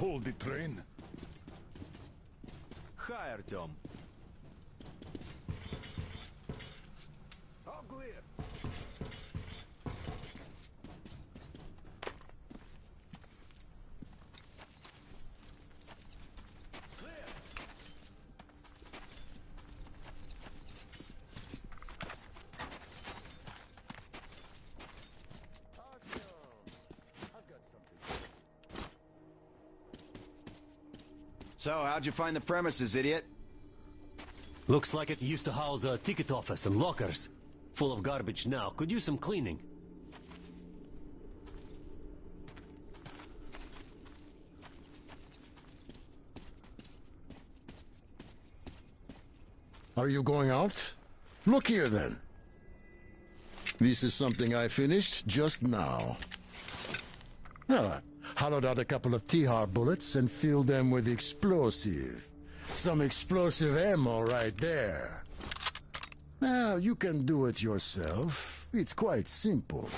pull the train? Hi, Artyom. All clear. So, how'd you find the premises, idiot? Looks like it used to house a ticket office and lockers. Full of garbage now. Could use some cleaning. Are you going out? Look here, then. This is something I finished just now. Hollowed out a couple of T-Har bullets and filled them with explosive. Some explosive ammo right there. Now, you can do it yourself. It's quite simple.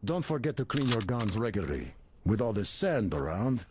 Don't forget to clean your guns regularly. With all the sand around.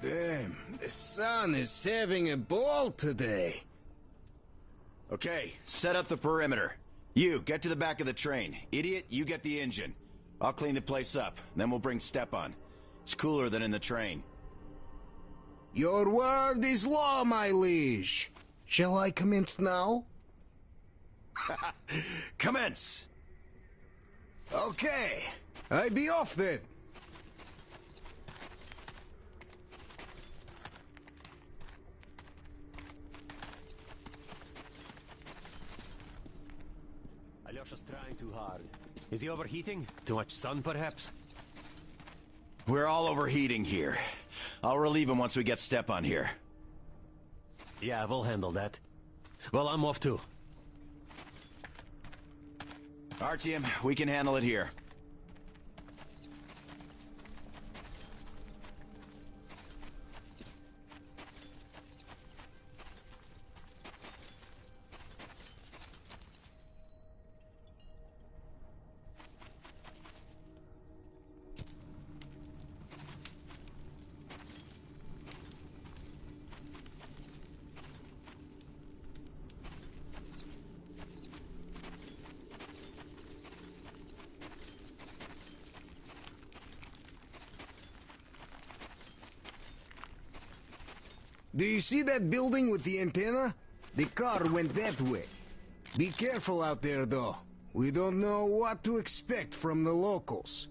Damn, the sun is having a ball today. Okay, set up the perimeter. You, get to the back of the train. Idiot, you get the engine. I'll clean the place up, then we'll bring Stepan. It's cooler than in the train. Your word is law, my liege. Shall I commence now? Commence! Okay, I be off then. Alyosha's trying too hard. Is he overheating? Too much sun, perhaps? We're all overheating here. I'll relieve him once we get Stepan here. Yeah, we'll handle that. Well, I'm off too. Artyom, we can handle it here. Do you see that building with the antenna? The car went that way. Be careful out there, though. We don't know what to expect from the locals.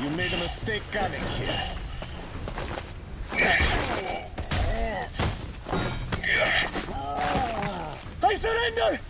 You made a mistake coming here. I surrender!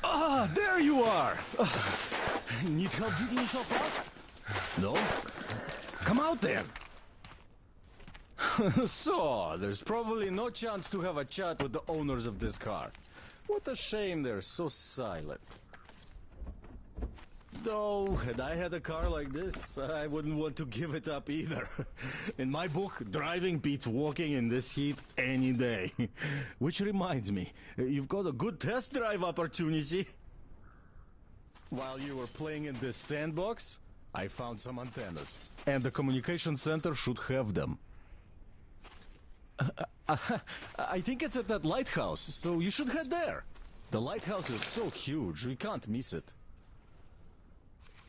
Ah, there you are! Need help digging yourself out? No? Come out then! So, there's probably no chance to have a chat with the owners of this car. What a shame they're so silent. Though, had I had a car like this, I wouldn't want to give it up either. In my book, driving beats walking in this heat any day. Which reminds me, you've got a good test drive opportunity. While you were playing in this sandbox, I found some antennas. And the communication center should have them. I think it's at that lighthouse, so you should head there. The lighthouse is so huge, we can't miss it.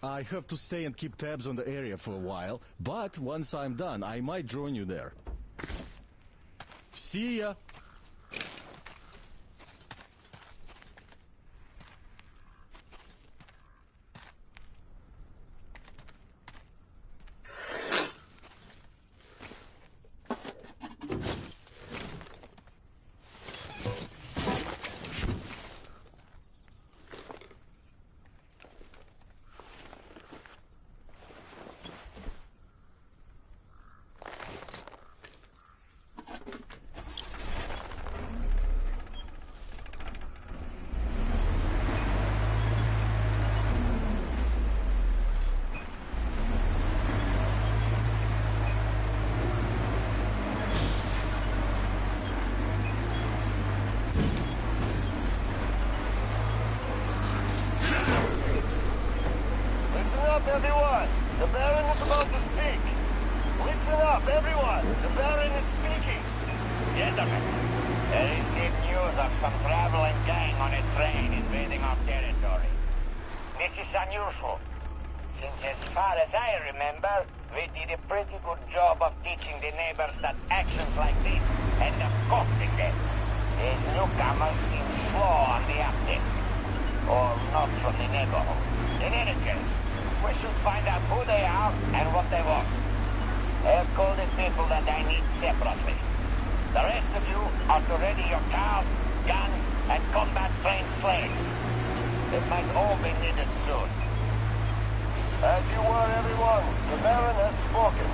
I have to stay and keep tabs on the area for a while, but once I'm done, I might join you there. See ya! Everyone, the Baron is about to speak. Listen up, everyone. The Baron is speaking. Gentlemen, there is deep news of some traveling gang on a train invading our territory. This is unusual, since as far as I remember, we did a pretty good job of teaching the neighbors that actions like this end up costing them. These newcomers seem slow on the uptick, or not from the neighborhood. In any case, we should find out who they are and what they want. I have called the people that I need separately. The rest of you are to ready your cars, guns, and combat-trained slaves. It might all be needed soon. As you were, everyone, the Baron has spoken.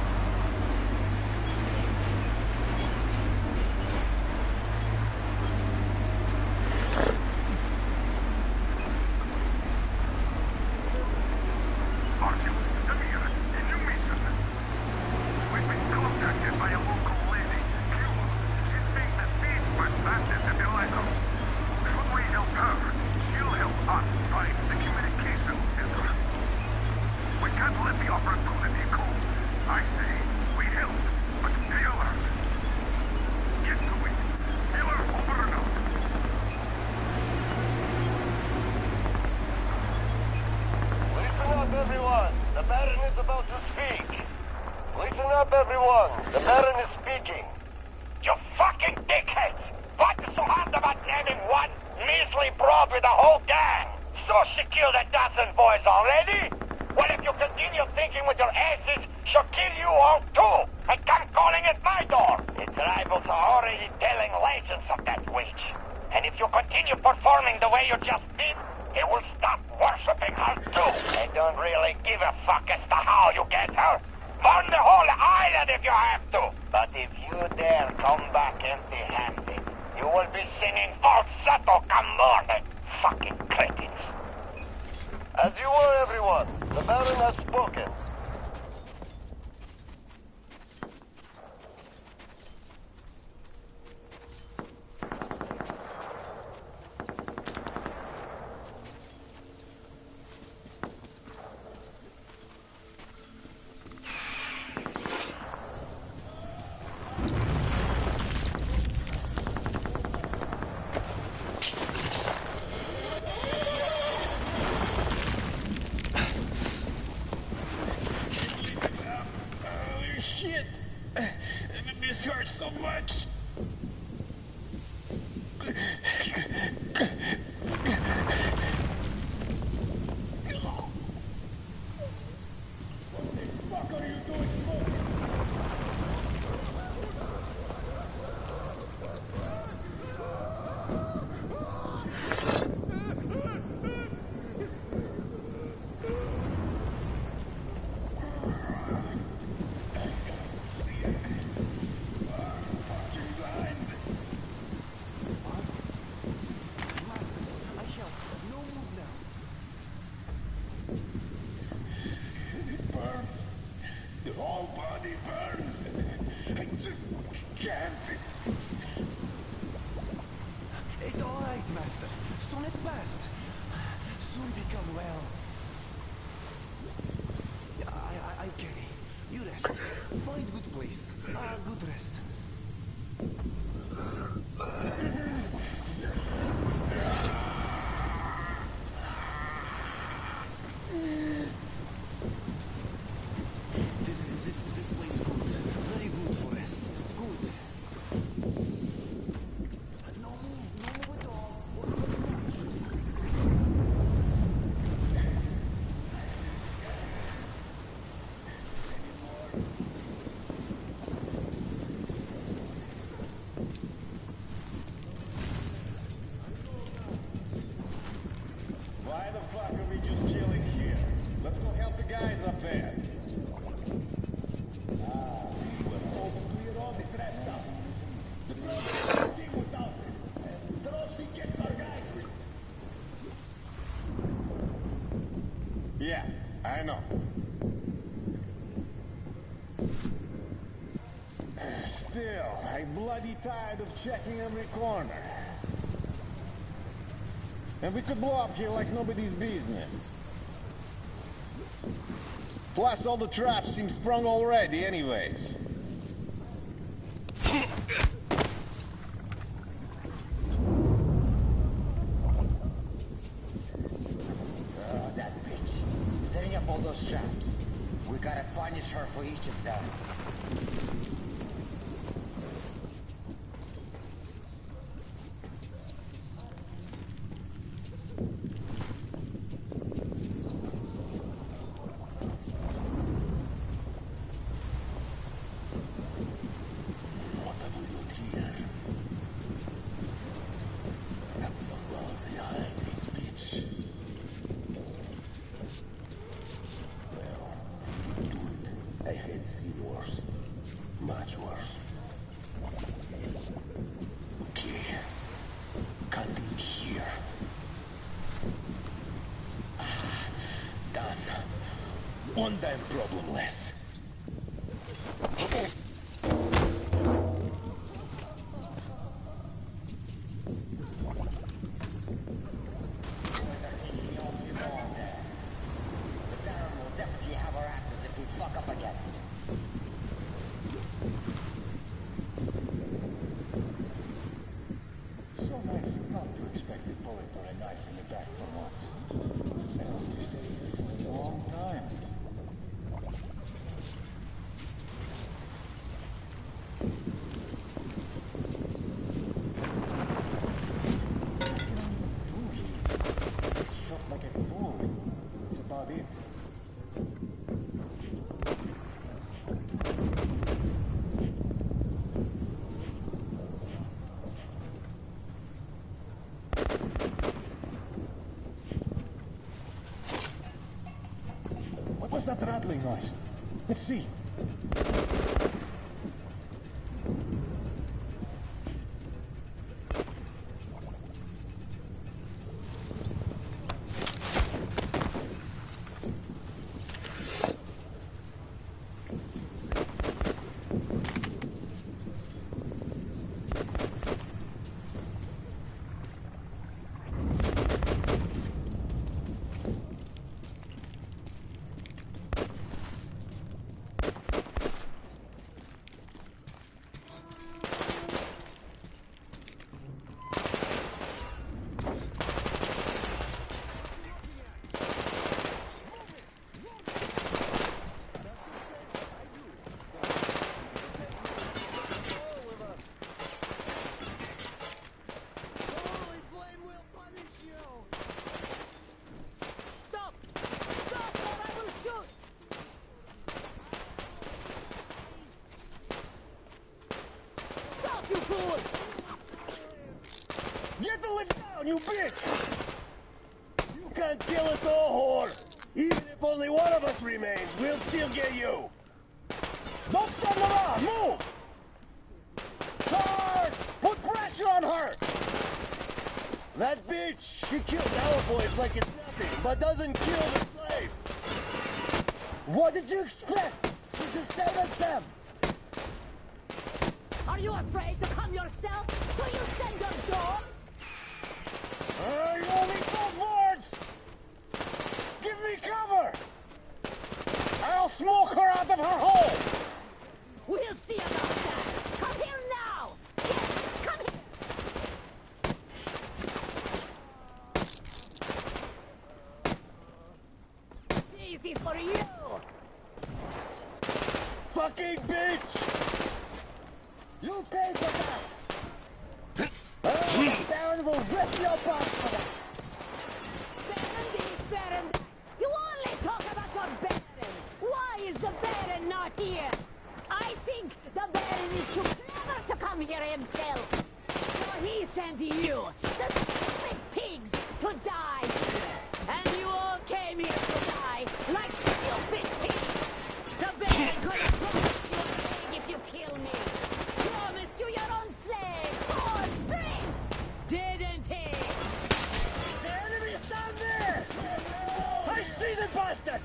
Everyone, the Baron is about to speak. Listen up, everyone. The Baron is speaking. You fucking dickheads! What's so hard about naming one measly broad with a whole gang? So she killed a dozen boys already? Well, if you continue thinking with your asses, she'll kill you all too, and come calling at my door. Its rivals are already telling legends of that witch. And if you continue performing the way you just did, he will stop worshipping her too. I don't really give a fuck as to how you get her. Burn the whole island if you have to. But if you dare come back empty-handed, you will be singing falsetto come morning. Fucking cretins. As you were, everyone, the Baron has spoken. get past. Soon become well. I carry. You rest. Find good place. Good rest. This place good. Very good for rest. Good. No move at all. Why the fuck are we just chilling here? Let's go help the guys up there. Clear all the traps out. The thing was out there. And Drosy gets our guys. Yeah, I know. Still, I'm bloody tired of checking every corner. And we could blow up here like nobody's business. Plus, all the traps seem sprung already anyways. That bitch. Setting up all those traps. We gotta punish her for each of them. What have we got here? That's some lousy hiding, bitch. Well, dude, I had seen worse. Much worse. Okay. Cutting here. Done. One damn problem less. So nice not to expect a bullet or a knife in the back for once. I hope to stay here for a long time. Shot like a fool. That's about it. What's that rattling noise? Let's see. Get the lift down, you bitch! You can't kill us all, whore! Even if only one of us remains, we'll still get you! Don't stand around! Move! Guard! Put pressure on her! That bitch, she killed our boys like it's nothing, but doesn't kill the slaves! What did you expect? She's the same as them! Are you afraid to come yourself? So you send your dogs? You're is for you! Fucking bitch! You pay for that! Oh, Baron will rip your butt for that! Baron this, Baron that! You only talk about your Baron! Why is the Baron not here? I think the Baron is too clever to come here himself! So he sent you, the stupid pigs, to die here! And you all came here to die, like stupid pigs! The Baron could have promised you a leg if you kill me! Promised you your own slaves, horse, drinks! Didn't he? The enemy is down there! I see the bastard!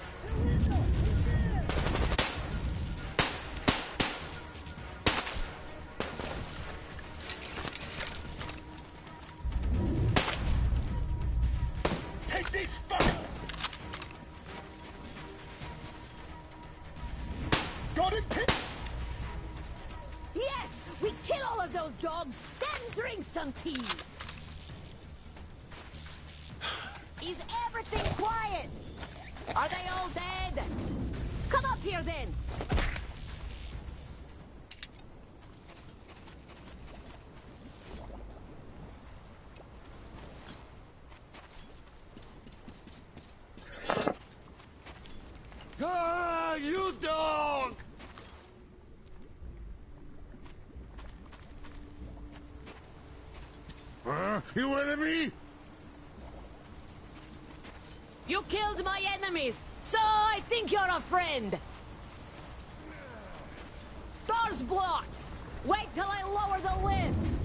Take these fuckers! Got it, pit! Yes! We kill all of those dogs, then drink some tea! Is everything quiet? Are they all dead? Come up here then! Ah, you dog! Huh? You enemy? You killed my enemies, so I think you're a friend! Door's blocked! Wait till I lower the lift!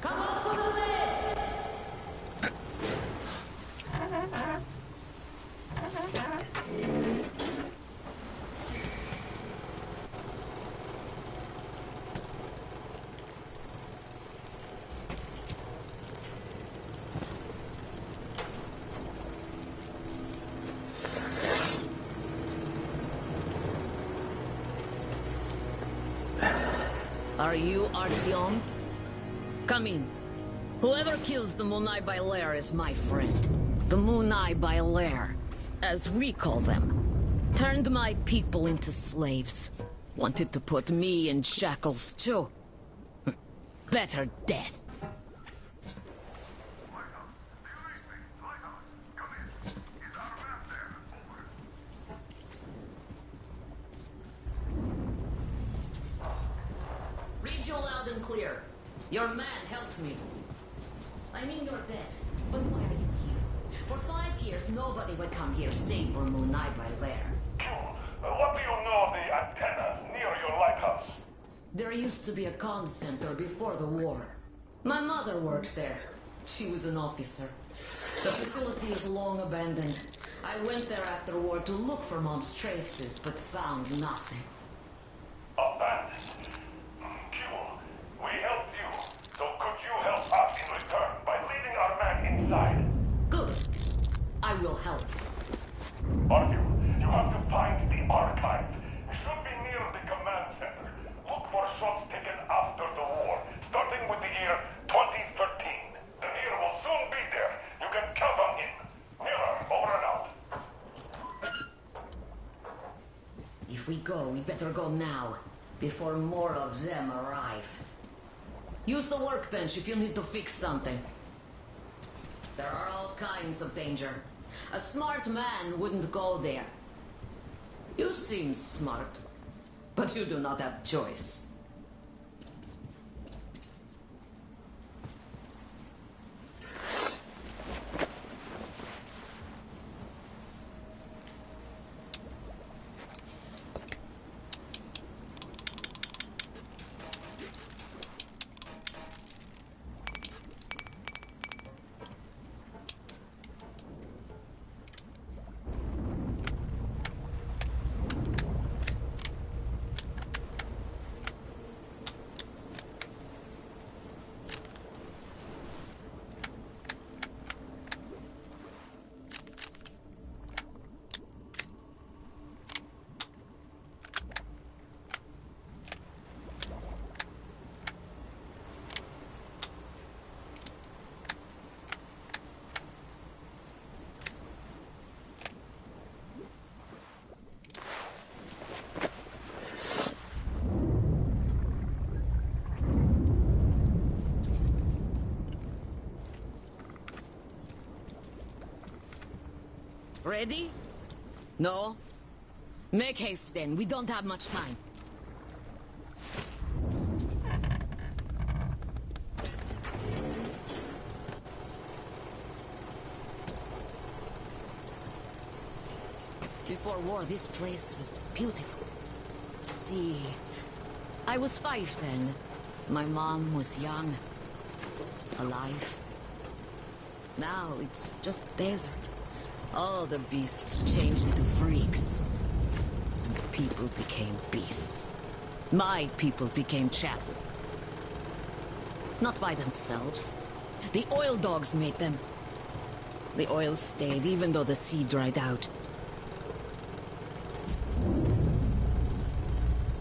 Come on to the lift! Are you Artyom? Come in. Whoever kills the Munai Bailair is my friend. The Munai Bailair, as we call them, turned my people into slaves. Wanted to put me in shackles too. Better death. Read you loud and clear. Your man helped me. I mean, you're dead. But why are you here? For 5 years, nobody would come here save for Munai Bailair. What do you know of the antennas near your lighthouse? There used to be a comm center before the war. My mother worked there. She was an officer. The facility is long abandoned. I went there after war to look for Mom's traces, but found nothing. Abandoned. Q, we helped you. So could you help us in return by leading our man inside? Good. I will help. Argue, you have to find the archive. It should be near the command center. Look for shots taken after the war, starting with the year 2013. The Mir will soon be there. You can count on him. Mirror, over and out. If we go, we better go now, before more of them arrive. Use the workbench if you need to fix something. There are all kinds of danger. A smart man wouldn't go there. You seem smart, but you do not have choice. Ready? No? Make haste then, we don't have much time. Before war, this place was beautiful. See, I was 5 then. My mom was young, alive. Now it's just desert. All the beasts changed into freaks. And the people became beasts. My people became chattel. Not by themselves. The oil dogs made them. The oil stayed even though the sea dried out.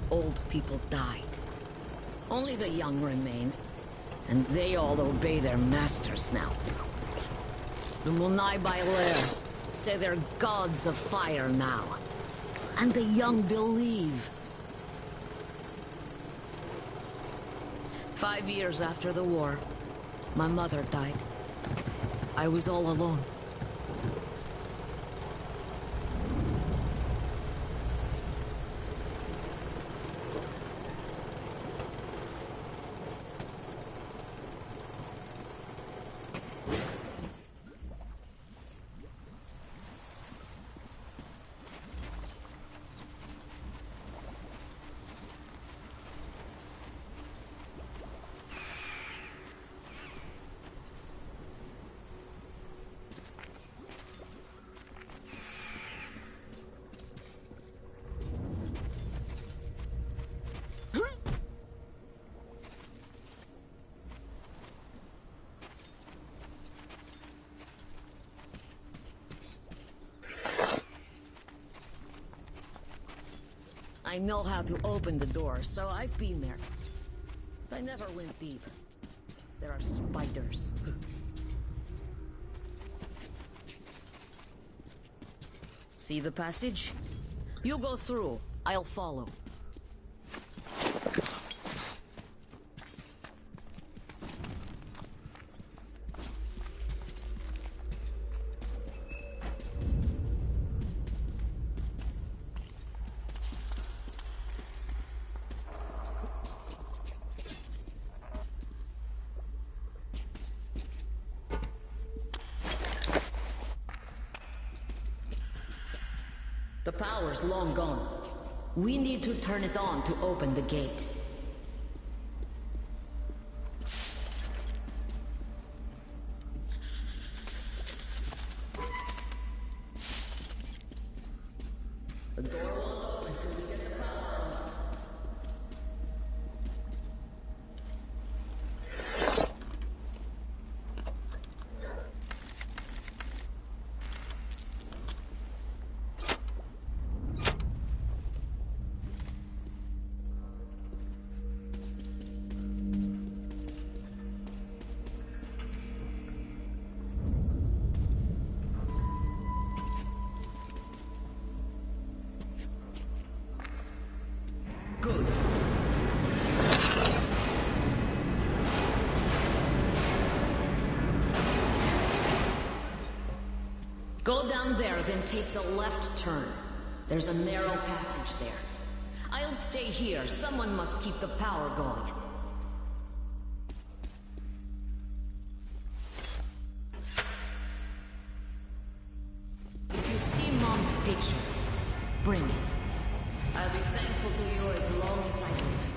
Old people died. Only the young remained. And they all obey their masters now. The Munai Bailer say they're gods of fire now. And the young believe. 5 years after the war, my mother died. I was all alone. I know how to open the door, so I've been there. But I never went deep. There are spiders. See the passage? You go through. I'll follow. The power's long gone. We need to turn it on to open the gate. The door won't open till we get the power on. Good. Go down there, then take the left turn. There's a narrow passage there. I'll stay here. Someone must keep the power going. If you see Mom's picture, bring it. I'll be thankful to you as long as I live.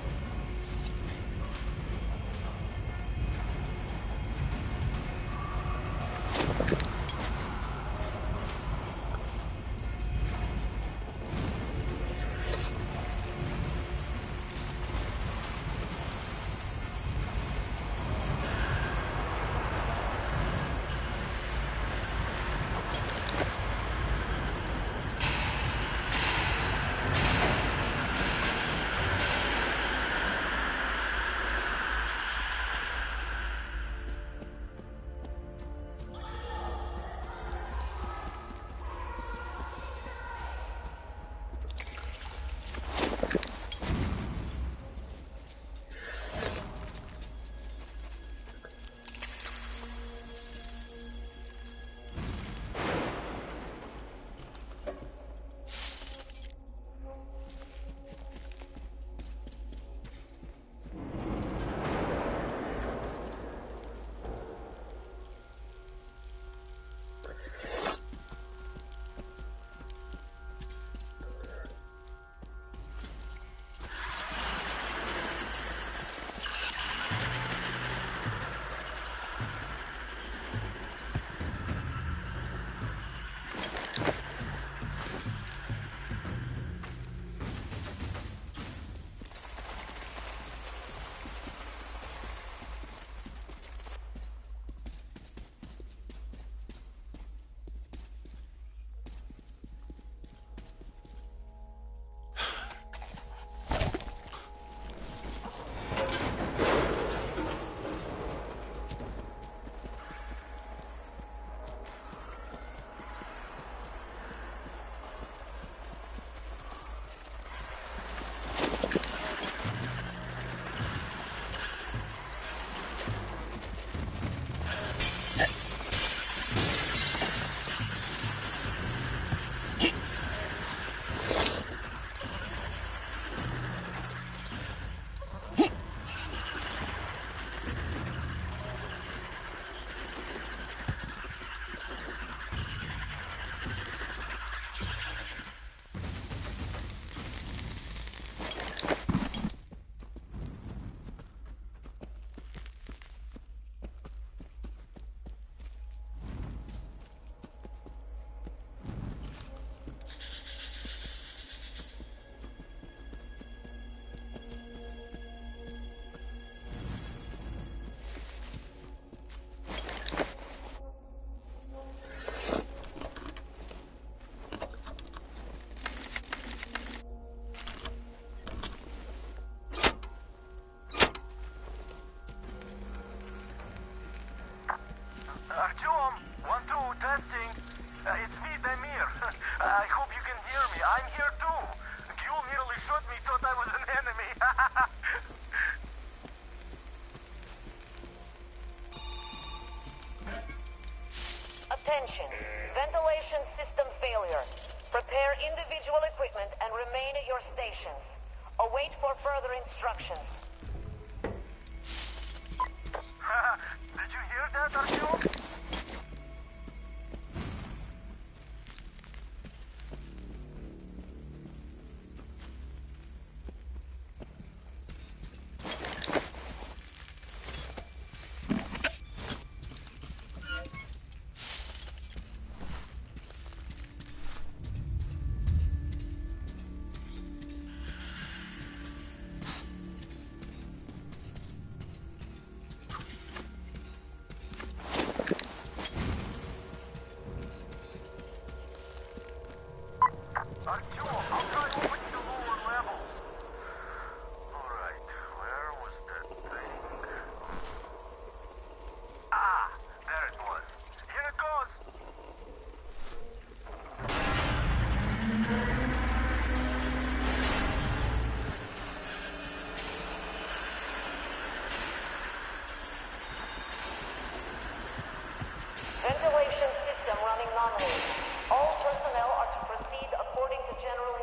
I hope you can hear me. I'm here too. You nearly shot me, thought I was an enemy. Attention. Ventilation system failure. Prepare individual equipment and remain at your stations. Await for further instructions. Did you hear that, Artyom? Ventilation system running nominally. All personnel are to proceed according to general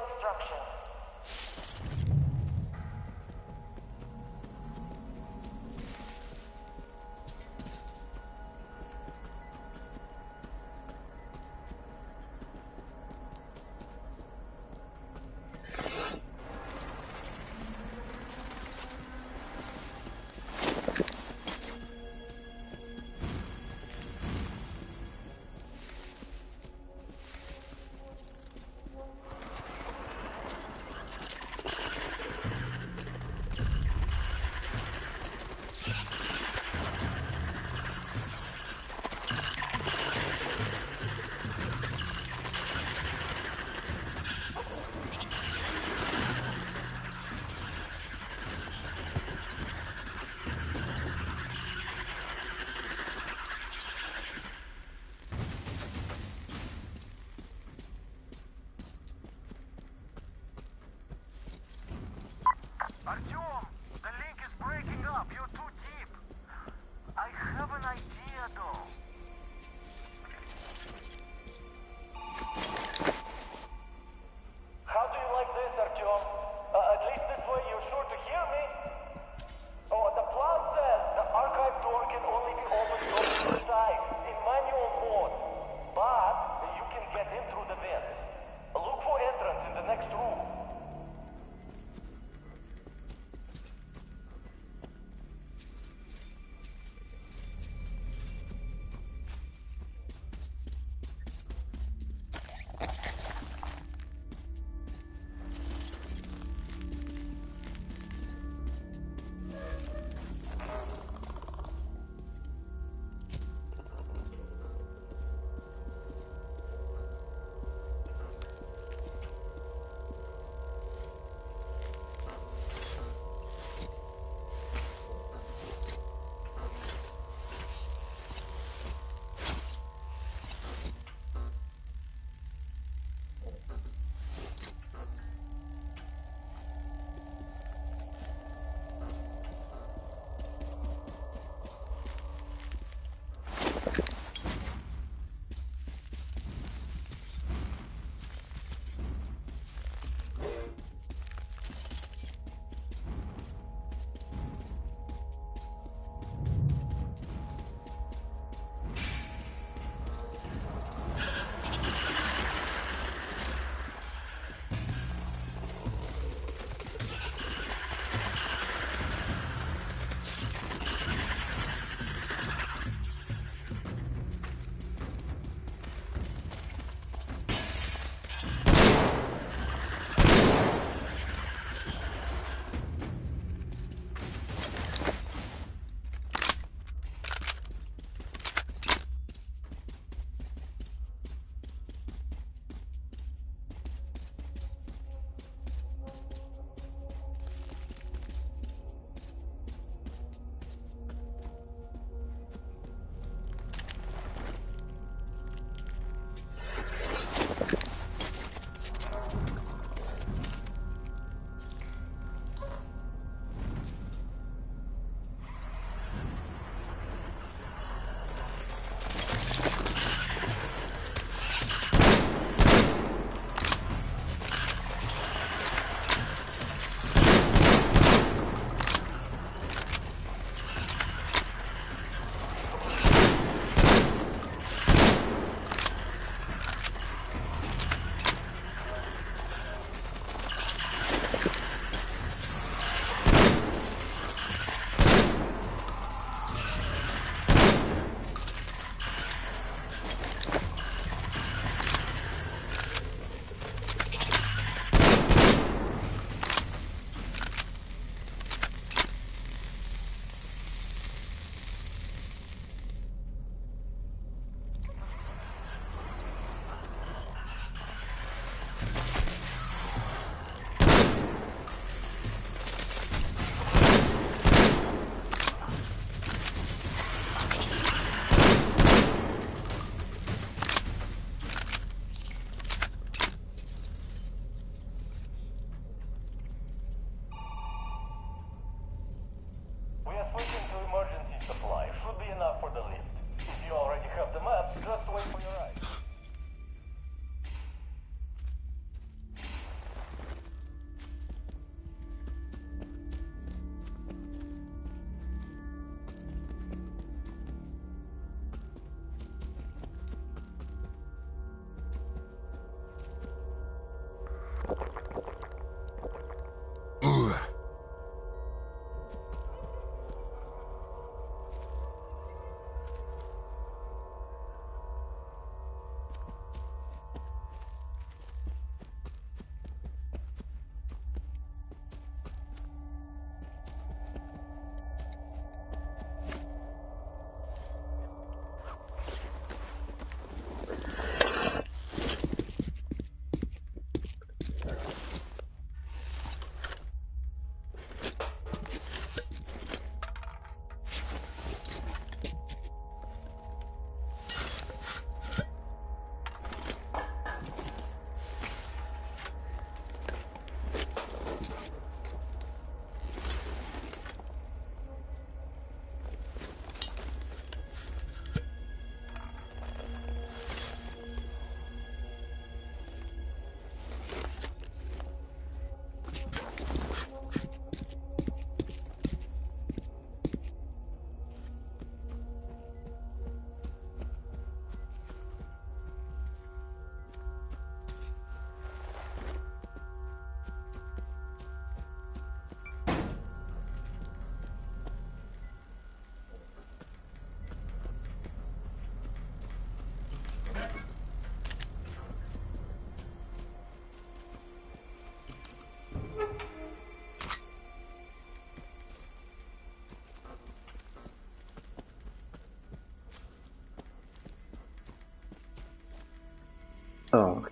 Oh,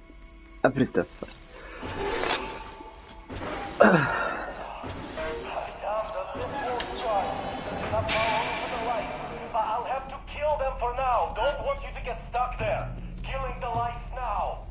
apri il tè. I'll have to kill them for now. Don't want you to get stuck there. Killing the lights now.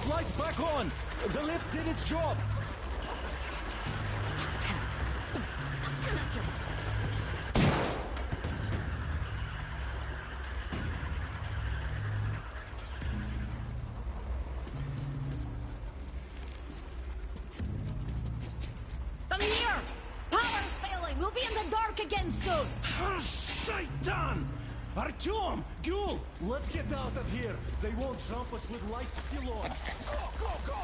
Lights back on! The lift did its job! fine. We'll be in the dark again soon. Shaitan! Artyom! Gyul! Let's get out of here. They won't jump us with lights still on. Go, go, go!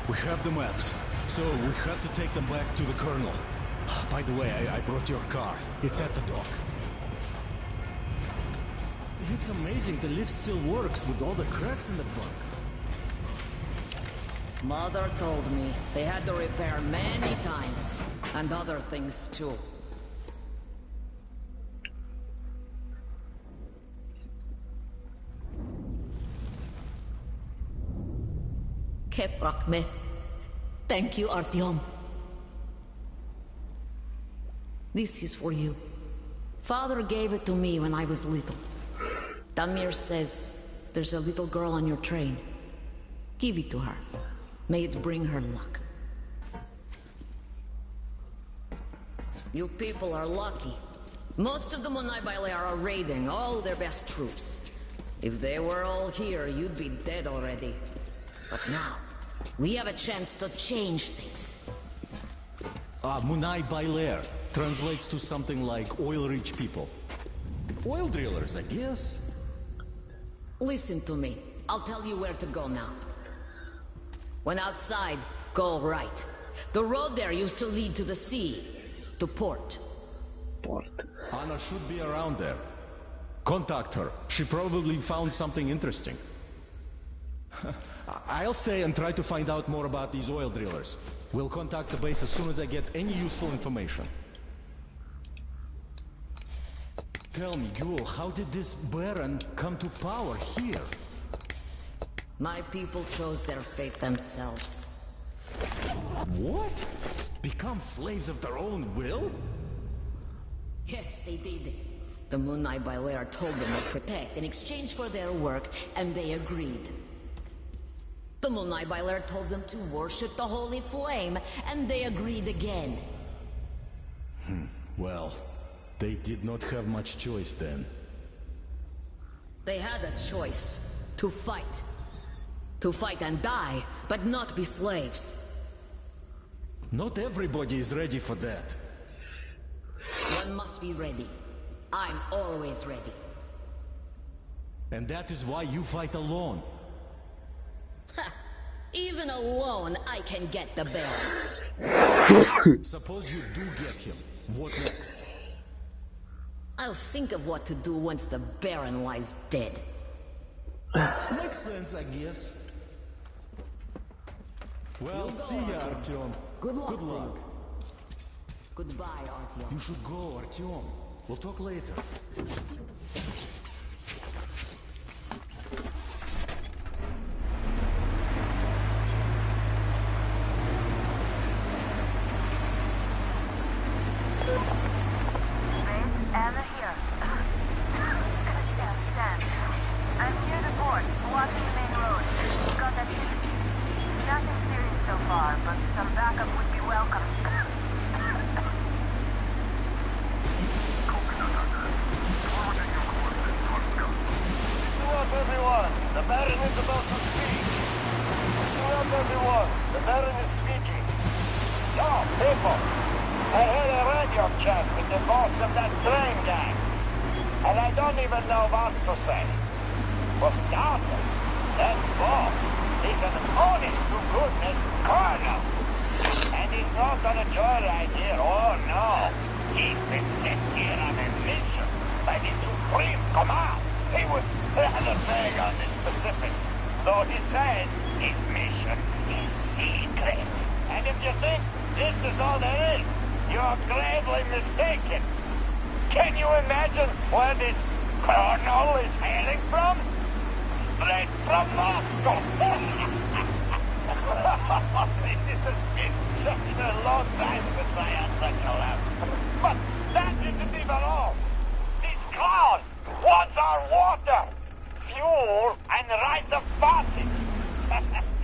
We have the maps, so we have to take them back to the Colonel. By the way, I brought your car. It's at the dock. It's amazing the lift still works with all the cracks in the bunk. Mother told me they had to repair many times, and other things too. Keprakme. Thank you, Artyom. This is for you. Father gave it to me when I was little. Damir says there's a little girl on your train. Give it to her. May it bring her luck. You people are lucky. Most of the Monai are raiding all their best troops. If they were all here, you'd be dead already. But now, we have a chance to change things. Munai Bailer translates to something like oil-rich people. Oil drillers, I guess. Listen to me. I'll tell you where to go now. When outside, go right. The road there used to lead to the sea. To port. Anna should be around there. Contact her. She probably found something interesting. I'll stay and try to find out more about these oil drillers. We'll contact the base as soon as I get any useful information. Tell me, Gyul, how did this Baron come to power here? My people chose their fate themselves. What? Become slaves of their own will? Yes, they did. The Munai Bailer told them to protect in exchange for their work, and they agreed. The Munai Bailer told them to worship the Holy Flame, and they agreed again. Well, they did not have much choice then. They had a choice. To fight. To fight and die, but not be slaves. Not everybody is ready for that. One must be ready. I'm always ready. And that is why you fight alone. Ha! Even alone, I can get the Baron. Suppose you do get him. What next? I'll think of what to do once the Baron lies dead. Makes sense, I guess. Well, see ya, Artyom. Good luck. Good luck. Goodbye, Artyom. You should go, Artyom. We'll talk later. Anna here. Yeah, Stan. I'm near the port, watching the main road. Got activity. Nothing serious so far, but some backup would be welcome. Listen up, everyone. The Baron is about to speak. Listen up, everyone. The Baron is speaking. Yo, people. I had a radio chat with the boss of that train gang. And I don't even know what to say. For starters, that boss is an honest-to-goodness colonel. And he's not on a joyride here, oh no. He's been sent here on a mission by the Supreme Command. He was rather vague on the specifics, though he said his mission is secret. And if you think this is all there is, You're gravely mistaken. Can you imagine where this colonel is hailing from? Straight from Moscow. It has been such a long time since I had such a laugh. But that isn't even all. This clown wants our water, fuel, and right of passage.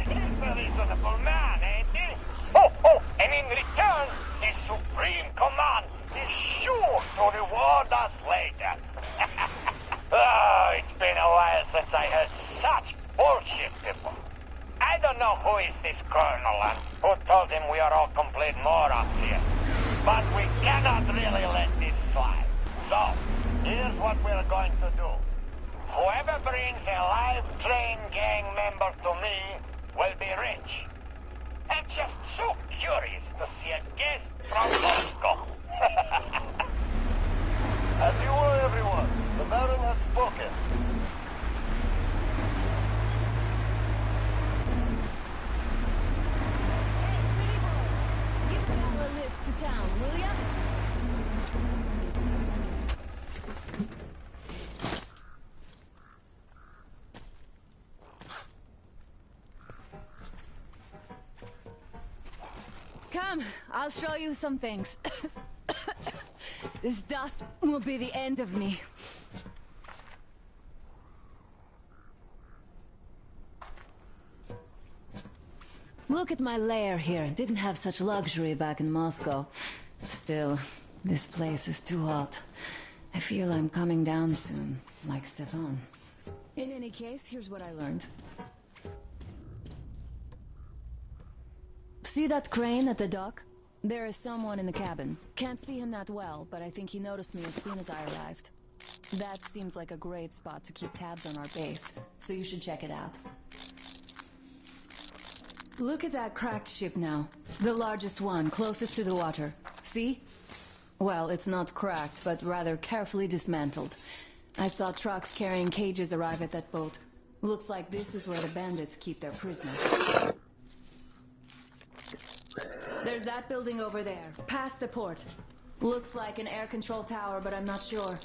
He's a reasonable man, ain't he? Oh, and in return, his supreme command is sure to reward us later. Oh, it's been a while since I heard such bullshit before. I don't know who is this colonel and who told him we are all complete morons here. But we cannot really let this slide. So, here's what we're going to do. Whoever brings a live train gang member to me will be rich. I'm just so curious to see a guest from Moscow. As you were, everyone. The Baron has spoken. Give a lift to town, will ya? Come, I'll show you some things. This dust will be the end of me. Look at my lair here. Didn't have such luxury back in Moscow. Still, this place is too hot. I feel I'm coming down soon, like Stefan. In any case, here's what I learned. See that crane at the dock? There is someone in the cabin. Can't see him that well, but I think he noticed me as soon as I arrived. That seems like a great spot to keep tabs on our base, so you should check it out. Look at that cracked ship now. The largest one, closest to the water. See? Well, it's not cracked, but rather carefully dismantled. I saw trucks carrying cages arrive at that boat. Looks like this is where the bandits keep their prisoners. There's that building over there, past the port. Looks like an air control tower, but I'm not sure.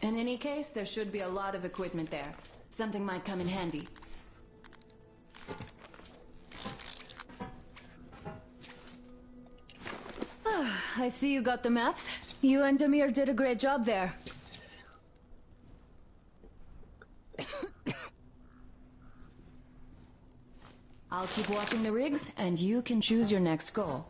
In any case, there should be a lot of equipment there. Something might come in handy. I see you got the maps. You and Damir did a great job there. I'll keep watching the rigs, and you can choose your next goal.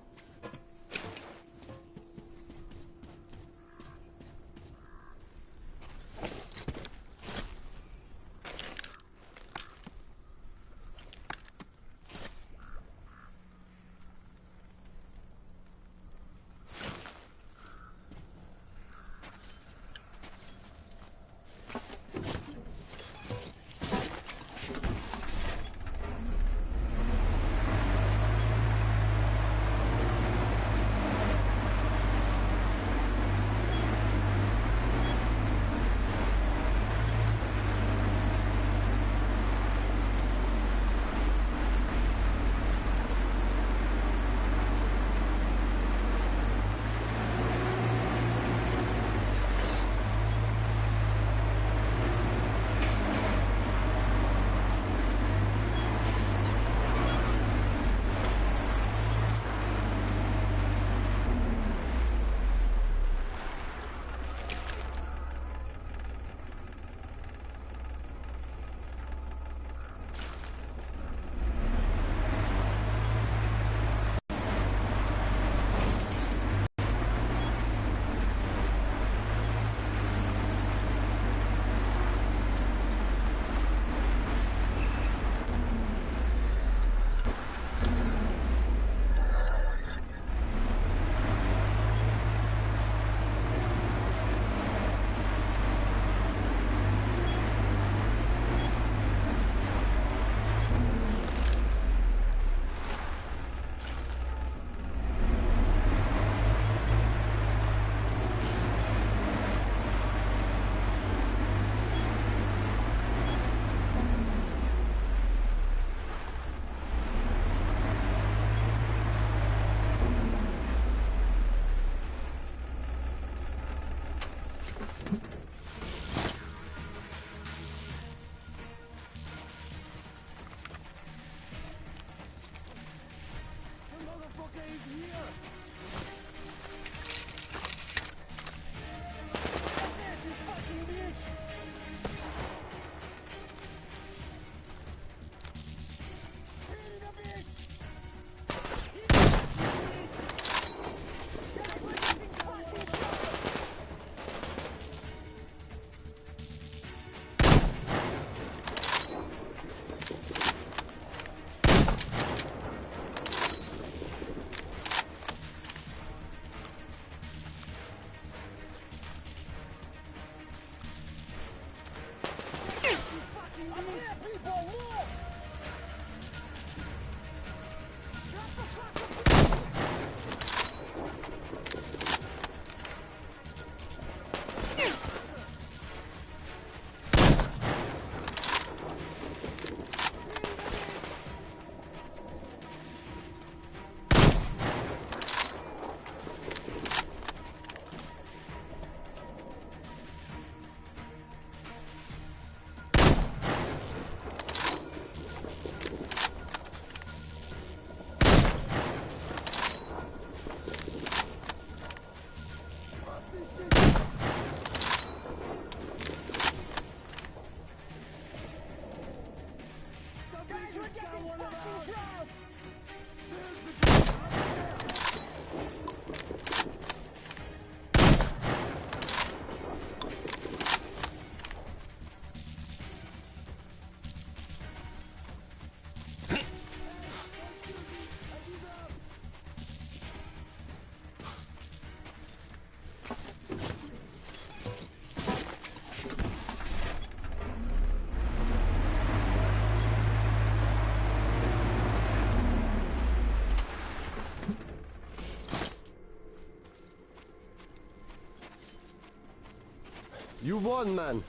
You won, man.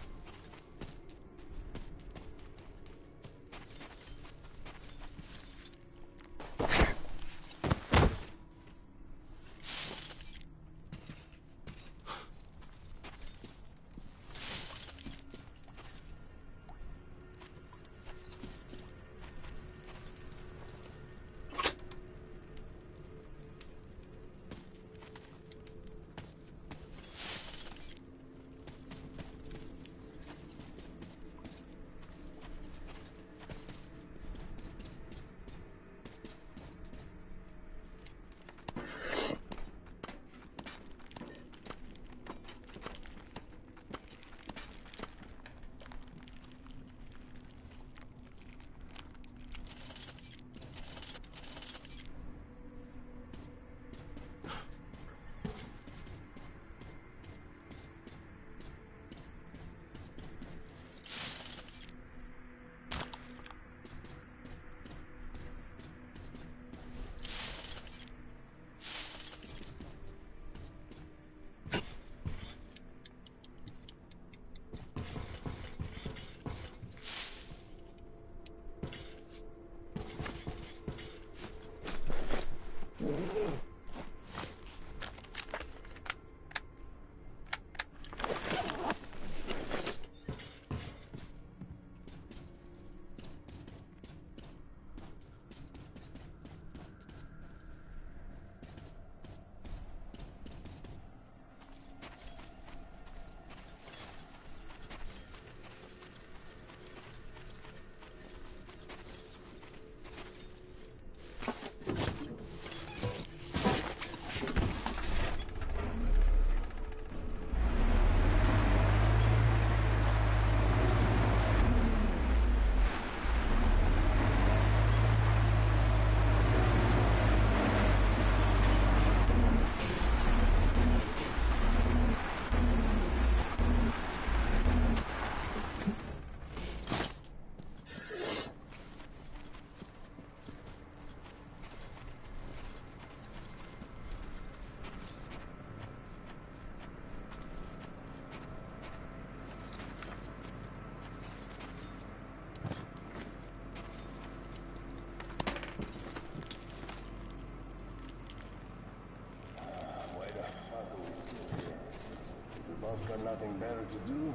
Got nothing better to do.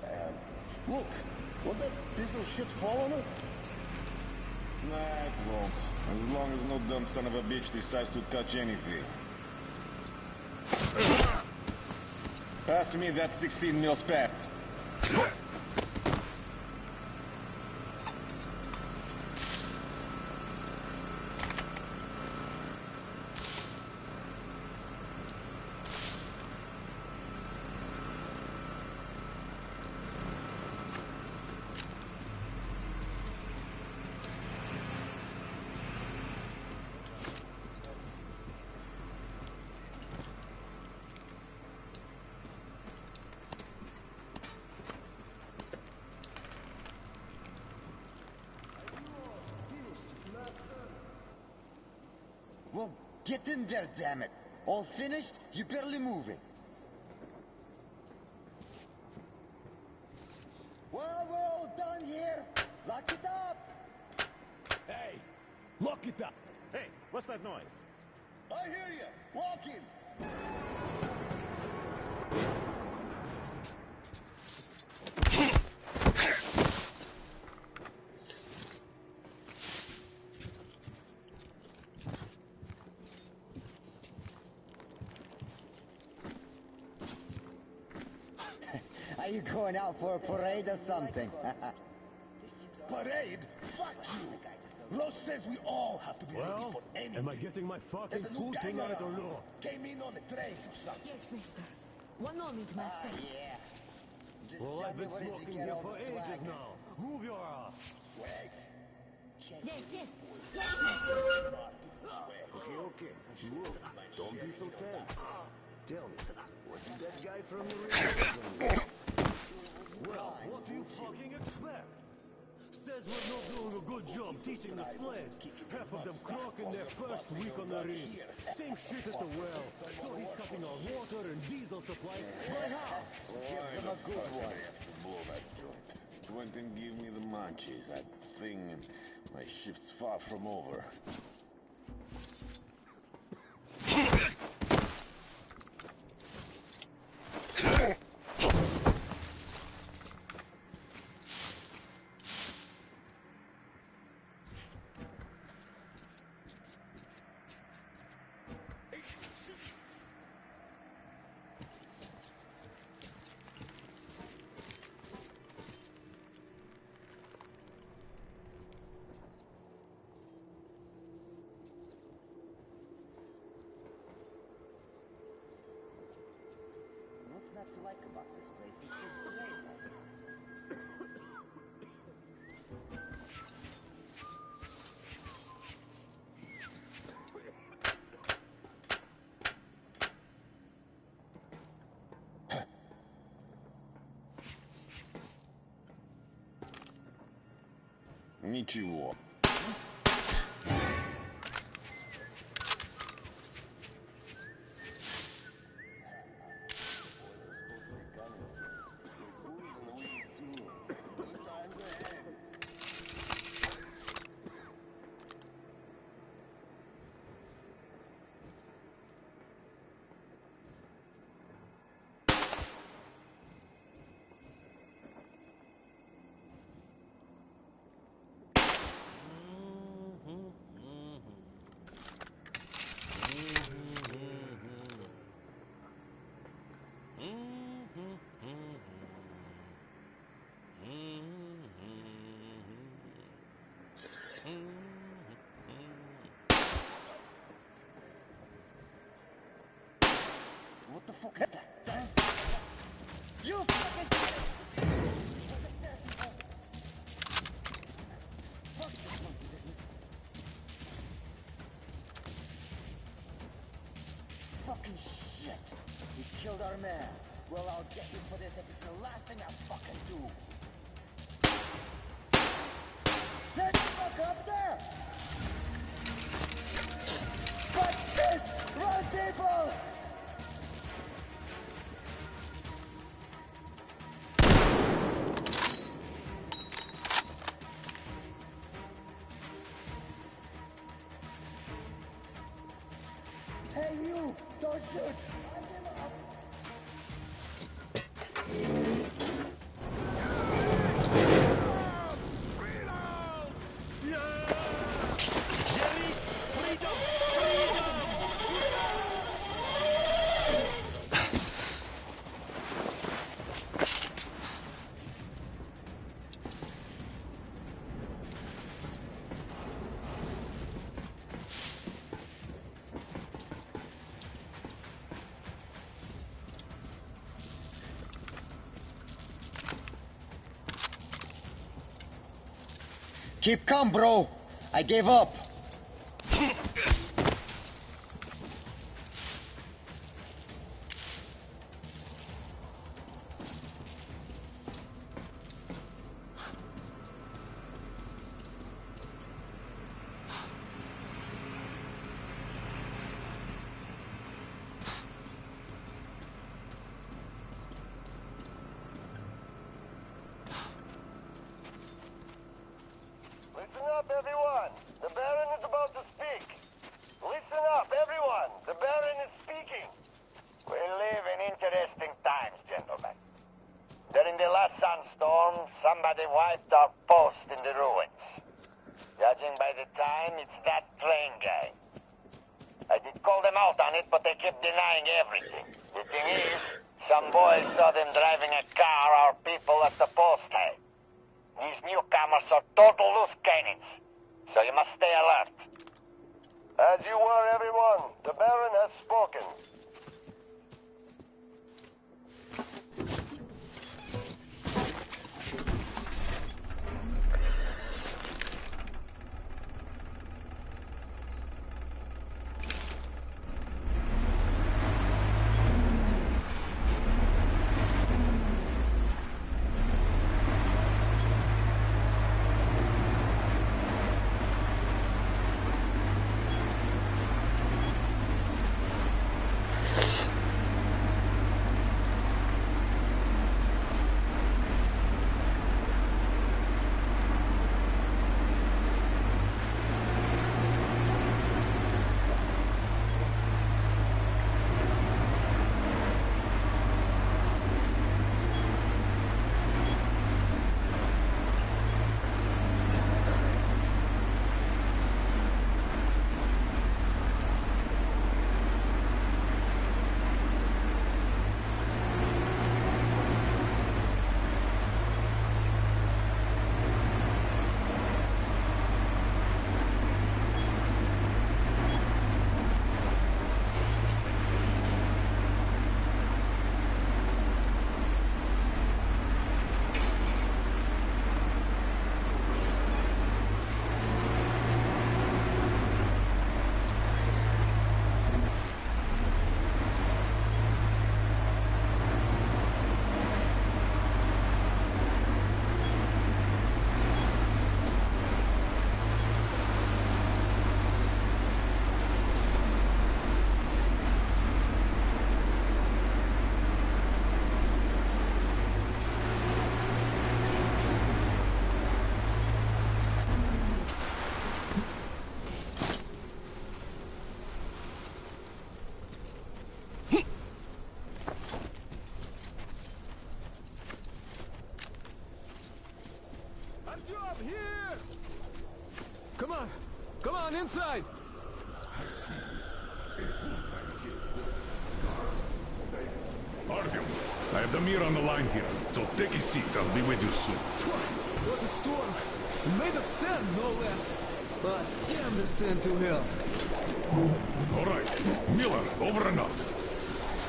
And look, will that piece of shit fall on us? Nah, it won't. As long as no dumb son of a bitch decides to touch anything. Pass me that 16 mil spat. Well, get in there, damn it! All finished? You barely moving. Well, we're all done here. Lock it up. Hey! Lock it up! Hey, what's that noise? I hear you. Walk in. Are you going out for a parade or something? Parade? Fuck you! Los says we all have to be ready for anything. Am I getting my fucking food tonight or no? Came in on a train or something. Yes, mister. One moment, master. Yeah. Just Well, tell I've me been where did you smoking get here all for the ages swag? now. Move your ass. Swag. Yes, yes. Okay. Look, don't be so tense. Tell me, what did that guy from the radio? Well, what do you fucking expect? Says we're not doing a good job teaching the slaves. Half of them croak in their first week on the ring. Same shit as the well. So he's cutting our water and diesel supply by half. Give them a good one. Blow that joint. Went and give me the munchies. That thing, my shift's far from over. What's not to like about this place? It's just great. Ничего. What the fuck is that? You fucking... Fucking shit! You killed our man. Well, I'll get you for this if it's the last thing I fucking do. Get the fuck up there! Fuck this! Run, people! Hey, you! Don't shoot! I give up! Get Keep calm, bro. I gave up. Listen up, everyone. The Baron is about to speak. Listen up, everyone. The Baron is speaking. We live in interesting times, gentlemen. During the last sandstorm, somebody wiped our post in the ruins. Judging by the time, it's that train guy. I did call them out on it, but they kept denying everything. The thing is, some boys saw them driving a car our people at the post had. These newcomers are total loose cannons, so you must stay alert. As you were, everyone. The Baron has spoken. Here! Come on, inside! Artyom, I have the mirror on the line here, so take a seat. I'll be with you soon. What a storm! Made of sand, no less. But damn the sand to hell. All right, Miller, over and out.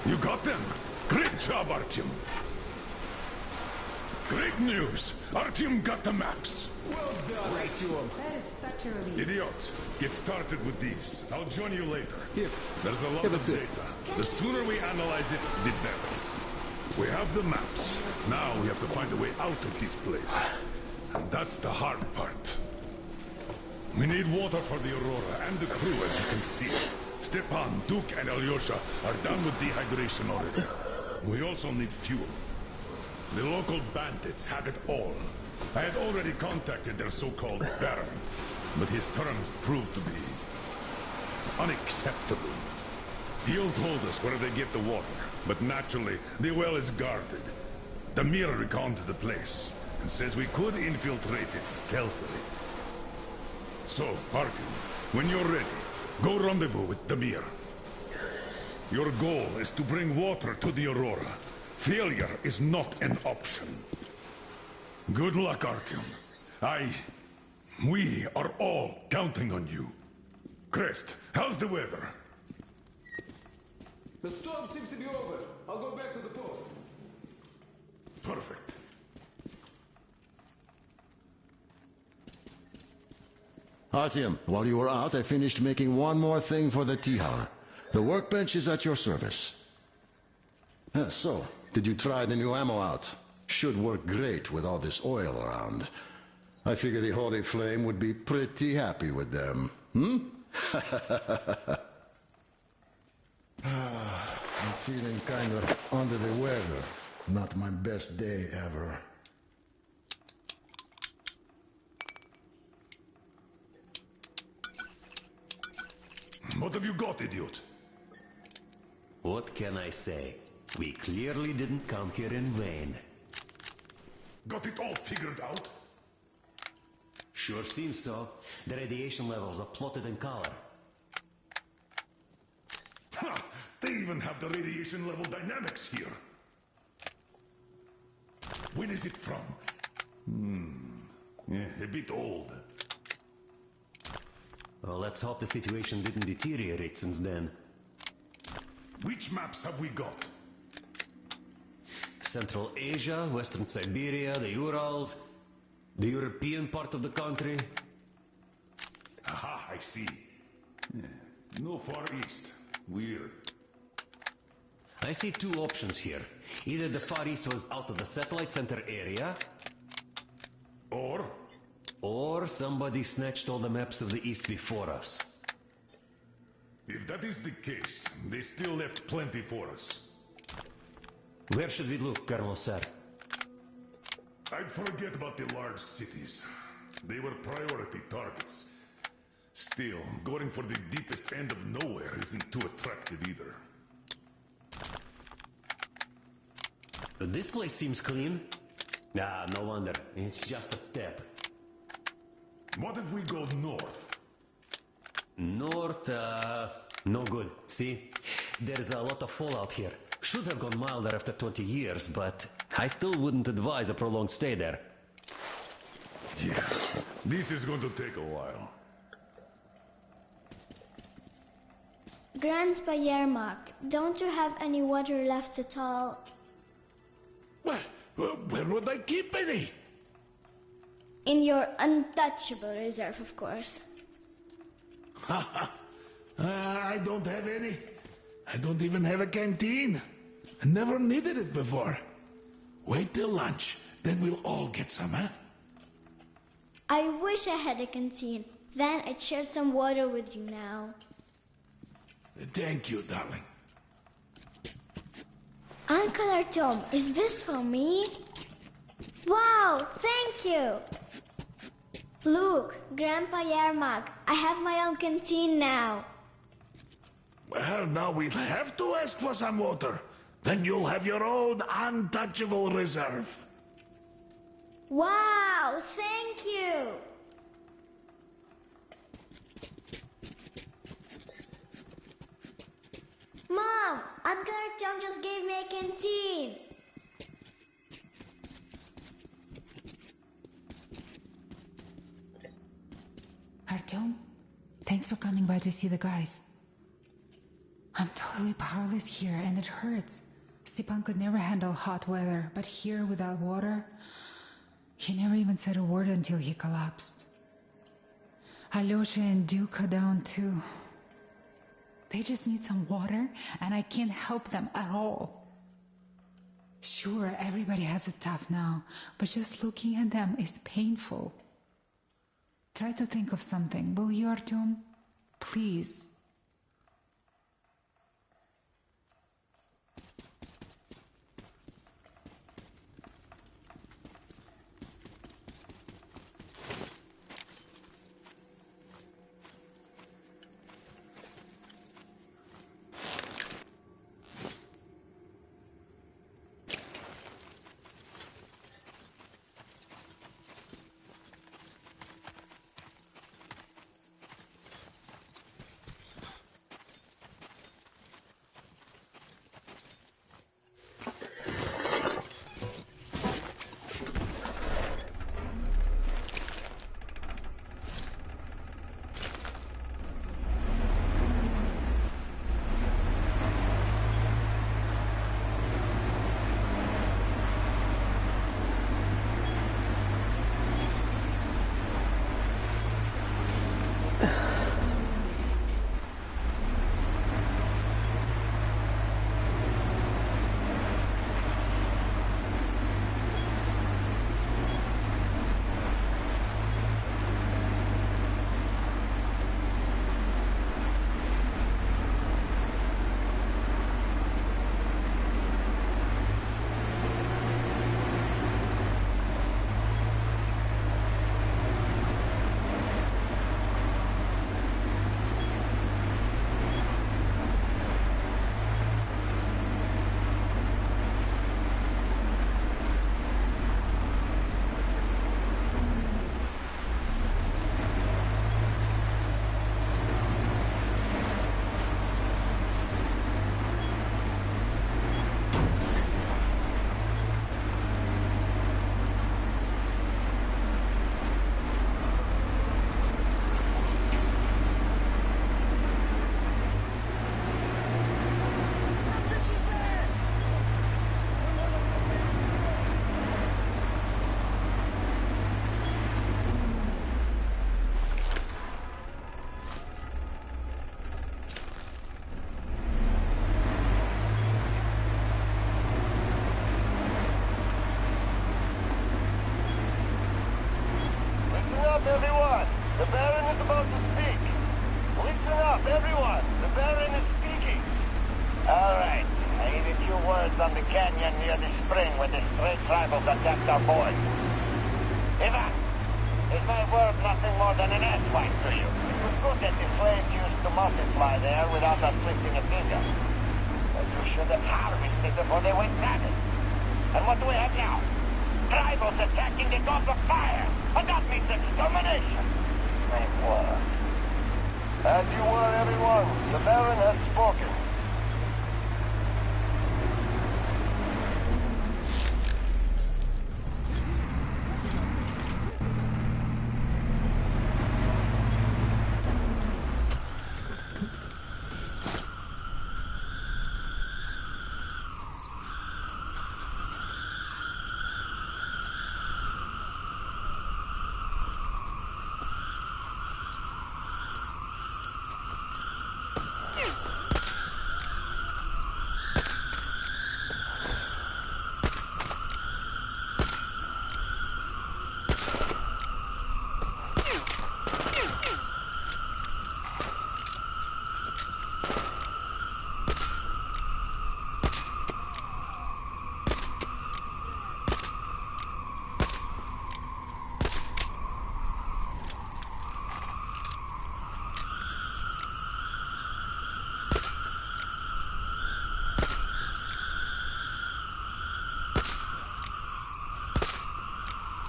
You got them? Great job, Artyom. Great news! Artyom got the maps! Well done, Artyom. That is such a relief. Idiot! Get started with these. I'll join you later. Here. There's a lot of data. The sooner we analyze it, the better. We have the maps. Now we have to find a way out of this place. And that's the hard part. We need water for the Aurora and the crew, as you can see. Stepan, Duke, and Alyosha are done with dehydration already. We also need fuel. The local bandits have it all. I had already contacted their so-called Baron, but his terms proved to be unacceptable. He'll told us where they get the water, but naturally, the well is guarded. Damir reconned the place, and says we could infiltrate it stealthily. So, Artyom, when you're ready, go rendezvous with Damir. Your goal is to bring water to the Aurora. Failure is not an option. Good luck, Artyom. We are all counting on you. Crest, how's the weather? The storm seems to be over. I'll go back to the post. Perfect. Artyom, while you were out, I finished making one more thing for the Tihar. The workbench is at your service. So, did you try the new ammo out? Should work great with all this oil around. I figure the Holy Flame would be pretty happy with them. I'm feeling kinda under the weather. Not my best day ever. What have you got, idiot? What can I say? We clearly didn't come here in vain. Got it all figured out? Sure seems so. The radiation levels are plotted in color. Ha! They even have the radiation level dynamics here. When is it from? A bit old. Well, let's hope the situation didn't deteriorate since then. Which maps have we got? Central Asia, Western Siberia, the Urals, the European part of the country. Aha, I see. No Far East. Weird. I see two options here. Either the Far East was out of the satellite center area, or somebody snatched all the maps of the East before us. If that is the case, they still left plenty for us. Where should we look, Colonel Sir? I'd forget about the large cities. They were priority targets. Still, going for the deepest end of nowhere isn't too attractive either. This place seems clean. Ah, no wonder. It's just a step. What if we go north? North, no good. See? There's a lot of fallout here. Should have gone milder after 20 years, but I still wouldn't advise a prolonged stay there. Yeah, this is going to take a while. Grandpa Yermak, don't you have any water left at all? Well, where would I keep any? In your untouchable reserve, of course. I don't have any. I don't even have a canteen. I never needed it before. Wait till lunch, then we'll all get some, huh? I wish I had a canteen. Then I'd share some water with you now. Thank you, darling. Uncle Artyom, is this for me? Wow, thank you! Look, Grandpa Yermak, I have my own canteen now. Well, now we'll have to ask for some water. Then you'll have your own untouchable reserve. Wow, thank you! Mom, Uncle Artyom just gave me a canteen. Artyom, thanks for coming by to see the guys. I'm totally powerless here and it hurts. Stepan could never handle hot weather, but here without water, he never even said a word until he collapsed. Alyosha and Duke are down too. They just need some water and I can't help them at all. Sure, everybody has it tough now, but just looking at them is painful. Try to think of something, will you, Artyom? Please. spring when the stray tribals attacked our boys. Ivan, is my word nothing more than an asswipe to you? It was good that the slaves used to multiply there without us lifting a finger. But you should have harvested before they went rabbit. And what do we have now? Tribals attacking the gods of fire! And that means extermination! My word. As you were, everyone. The Baron has spoken.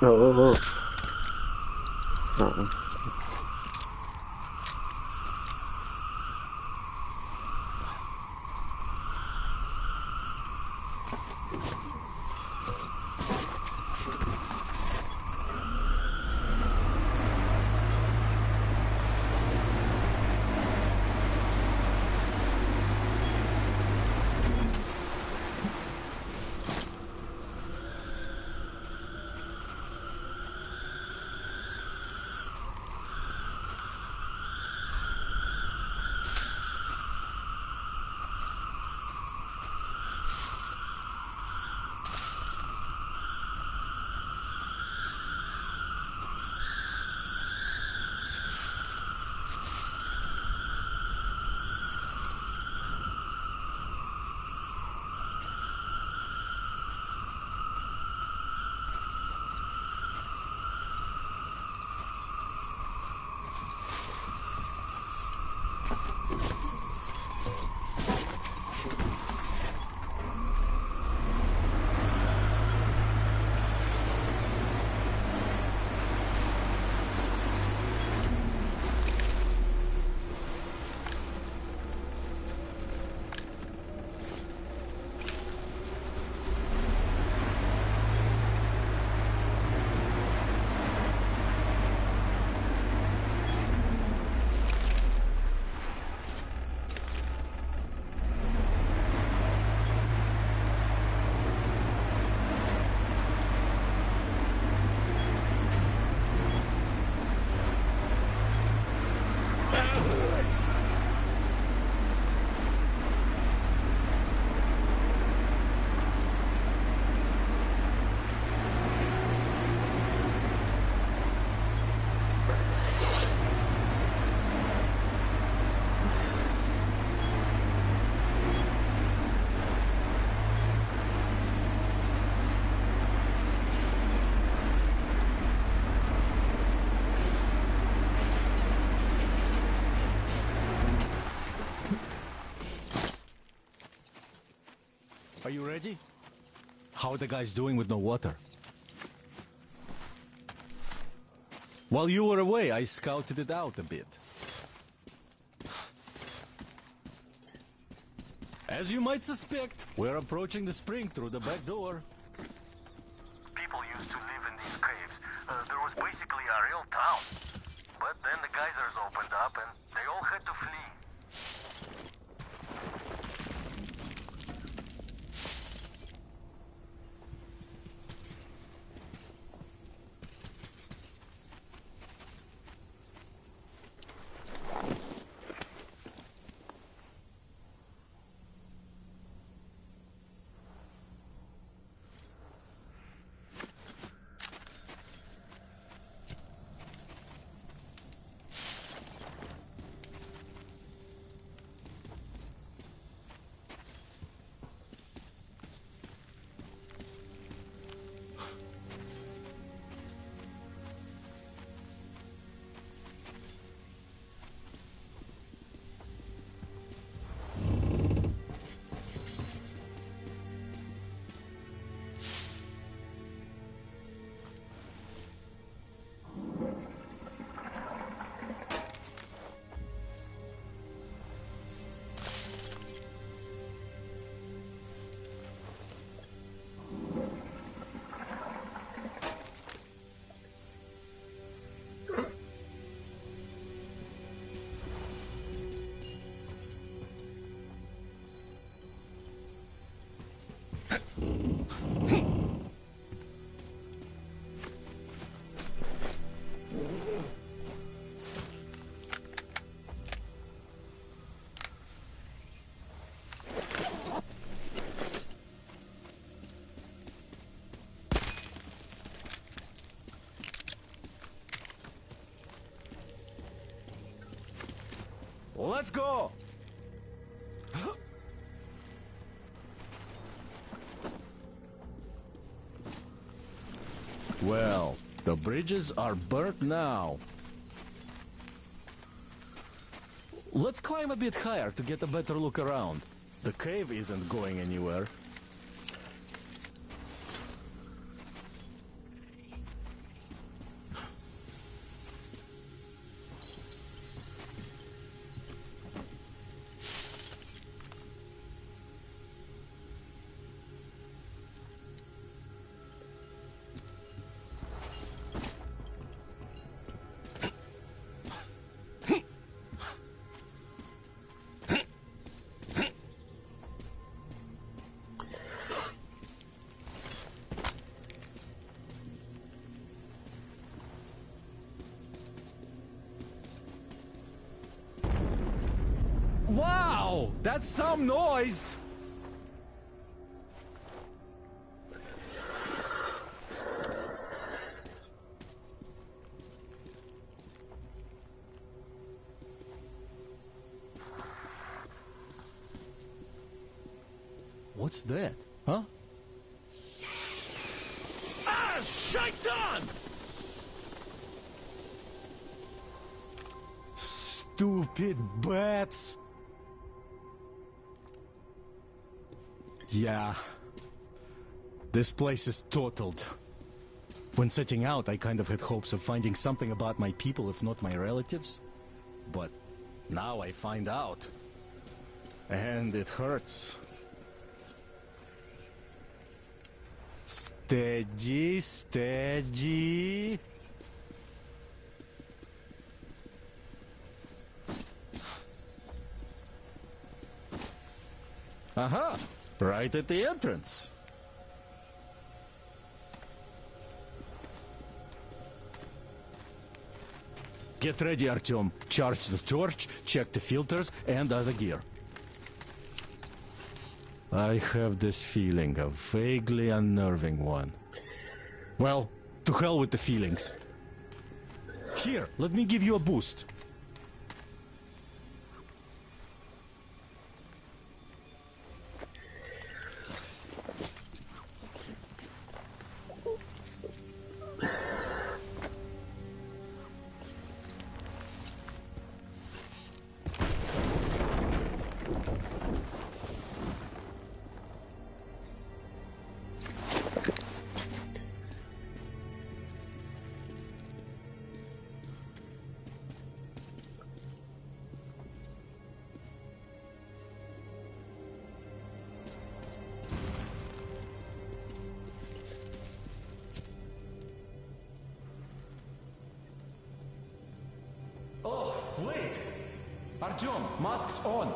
Oh. No. Are you ready? How are the guys doing with no water? While you were away, I scouted it out a bit. As you might suspect, we're approaching the spring through the back door. People used to live in these caves. There was basically a real town. But then the geysers opened up and they all had to flee. Let's go! Well, the bridges are burnt now. Let's climb a bit higher to get a better look around. The cave isn't going anywhere. Wow! That's some noise! What's that? Huh? Ah, shaitan! Stupid bats! Yeah. This place is totaled. When setting out, I kind of had hopes of finding something about my people, if not my relatives. But now I find out. And it hurts. Steady, steady. Aha! Right at the entrance. Get ready, Artyom. Charge the torch, check the filters, and other gear. I have this feeling, a vaguely unnerving one. Well, to hell with the feelings. Here, let me give you a boost. Wait! Artyom, masks on!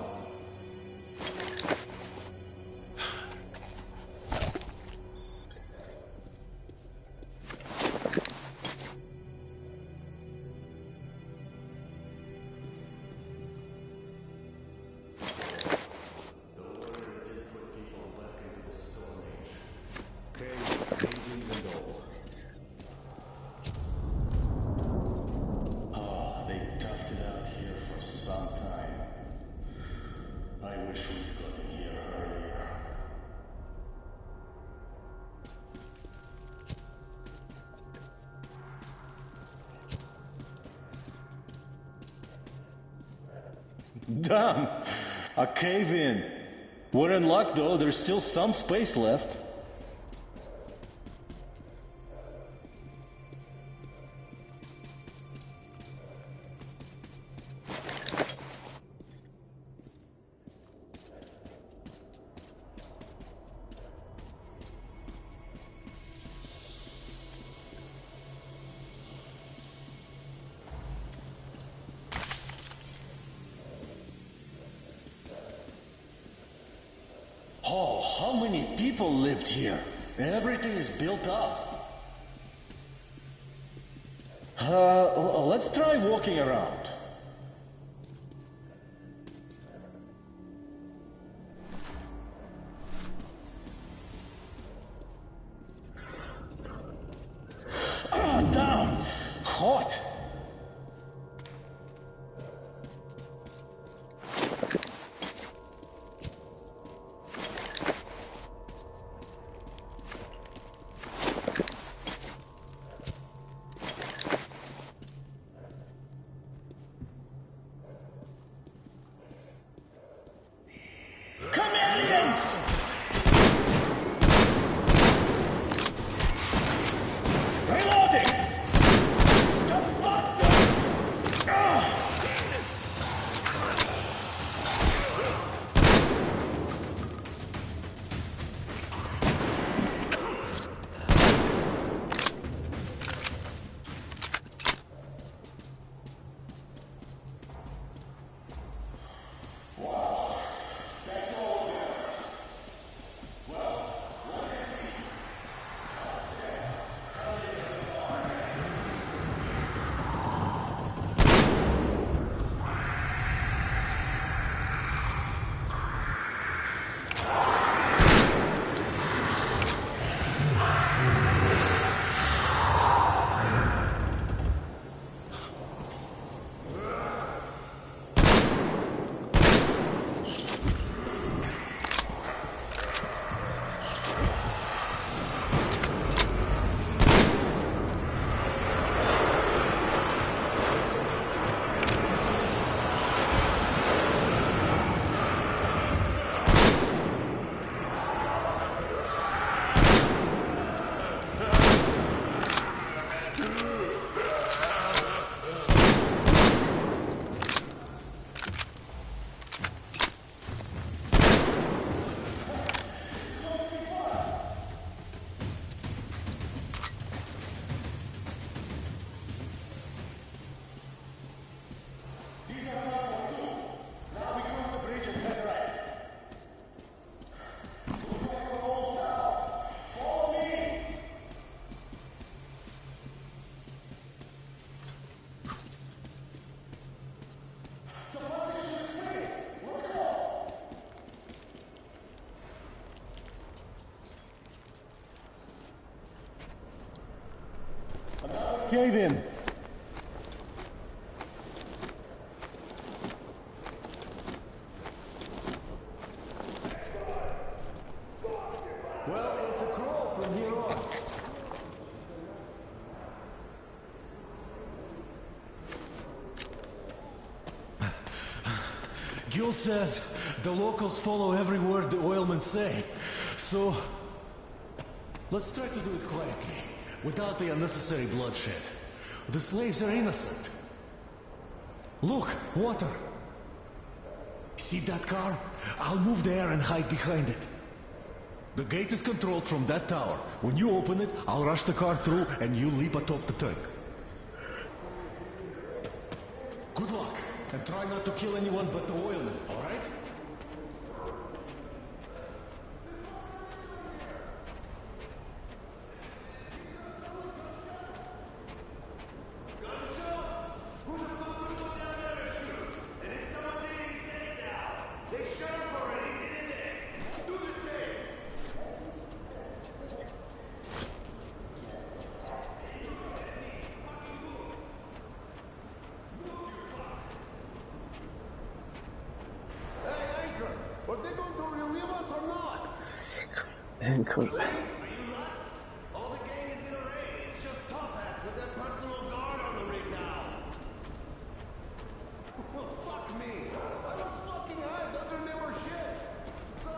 Damn! A cave-in! We're in luck though, there's still some space left. Oh, how many people lived here? Everything is built up. Let's try walking around. Ah, damn! Hot! Okay then. Well, it's a crawl from here on. Gil says the locals follow every word the oilmen say. So, let's try to do it quietly, without the unnecessary bloodshed. The slaves are innocent. Look, water. See that car? I'll move there and hide behind it. The gate is controlled from that tower. When you open it, I'll rush the car through and you leap atop the tank. Good luck, and try not to kill anyone but the oilmen, all right? Are they going to relieve us or not? Cool. All the gang is in array. It's just top hats with their personal guard on the rig now. Well, fuck me. I was fucking high under never shit. So,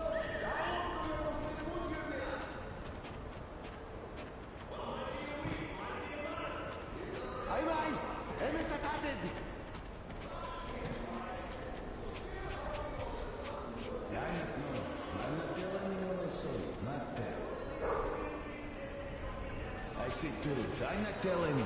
Ay, ay! MS attached! I see truth. I not tell anyone.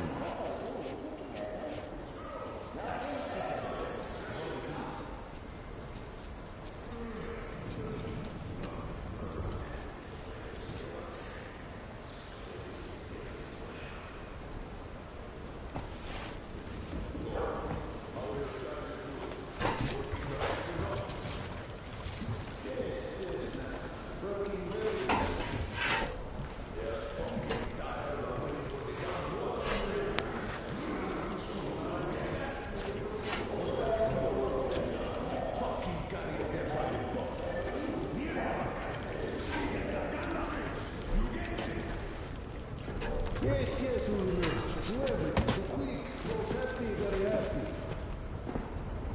Yes, whoever, the quick, was happy, very happy.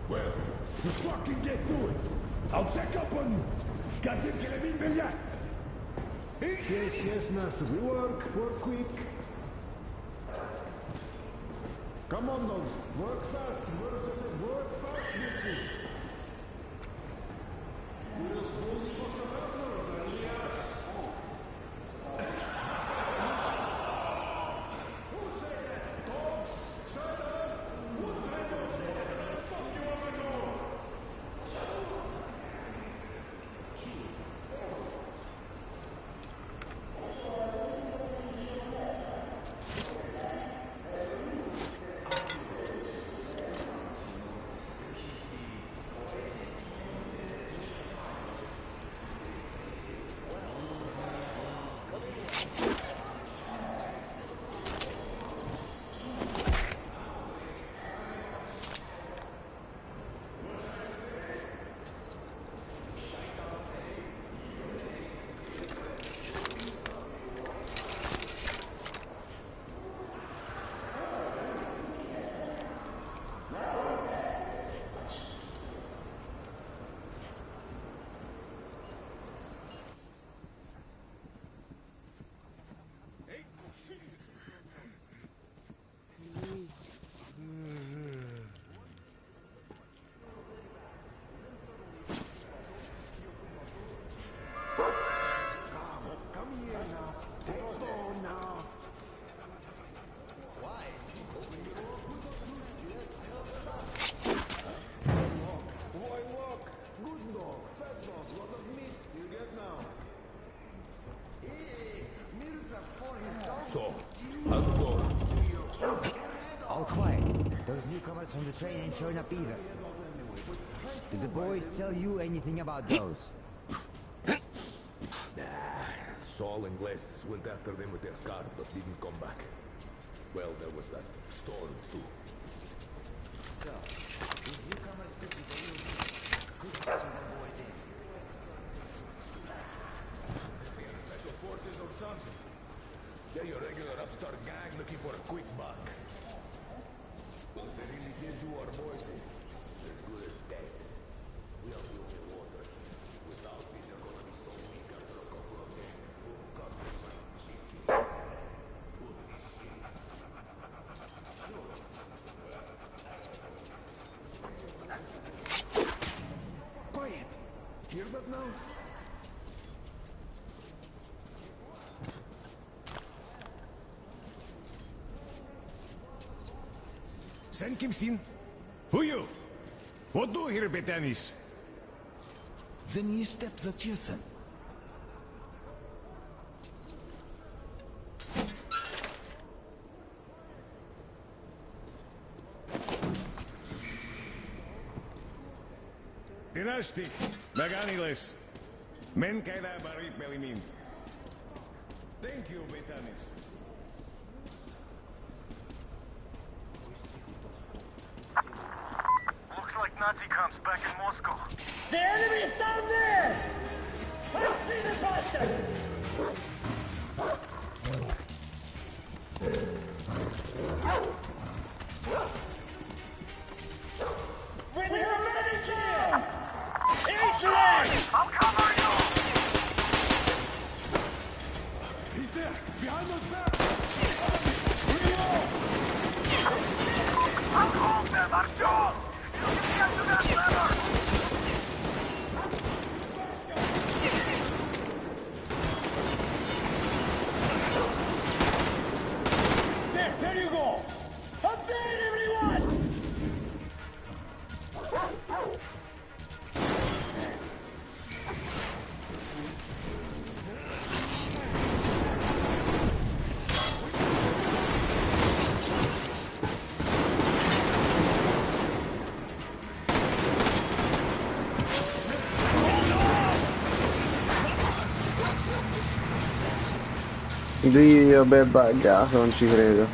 Well, you fucking get to it. I'll check up on you. Gazim Kelebin BLYAT. Yes, master. We work quick. Come on, dogs. Work fast. Work fast, bitches. So, how's it going? All quiet. Those newcomers from the train ain't showing up either. Did the boys tell you anything about those? Nah, Saul and Glasses went after them with their car, but didn't come back. Well, there was that storm too. So, these newcomers took the day good catching them boys in. Special forces or something? They're your regular upstart gang looking for a quick buck. Well, if they really did do our boys in, they're as good as dead. We are the only water. Without me, they're gonna be so weak after a couple of days. Oh, God, this man, quiet! Hear that now? Sen kimsin? Who you? What do here, Betanis? Then you step the Jason. Dinasti, Meganiles. Men kaida bari pelimin. Thank you, Betanis. Looks like Nazi camps back in Moscow. The enemy's down there! Let's see the bastard! When you're ready, kill! Eat leg! I'll cover you! He's there! Behind those barrels! I'll hold them, Artyom! You can get to that lever! There you go! Up there, everyone! Dio, beh, buggato, non ci credo.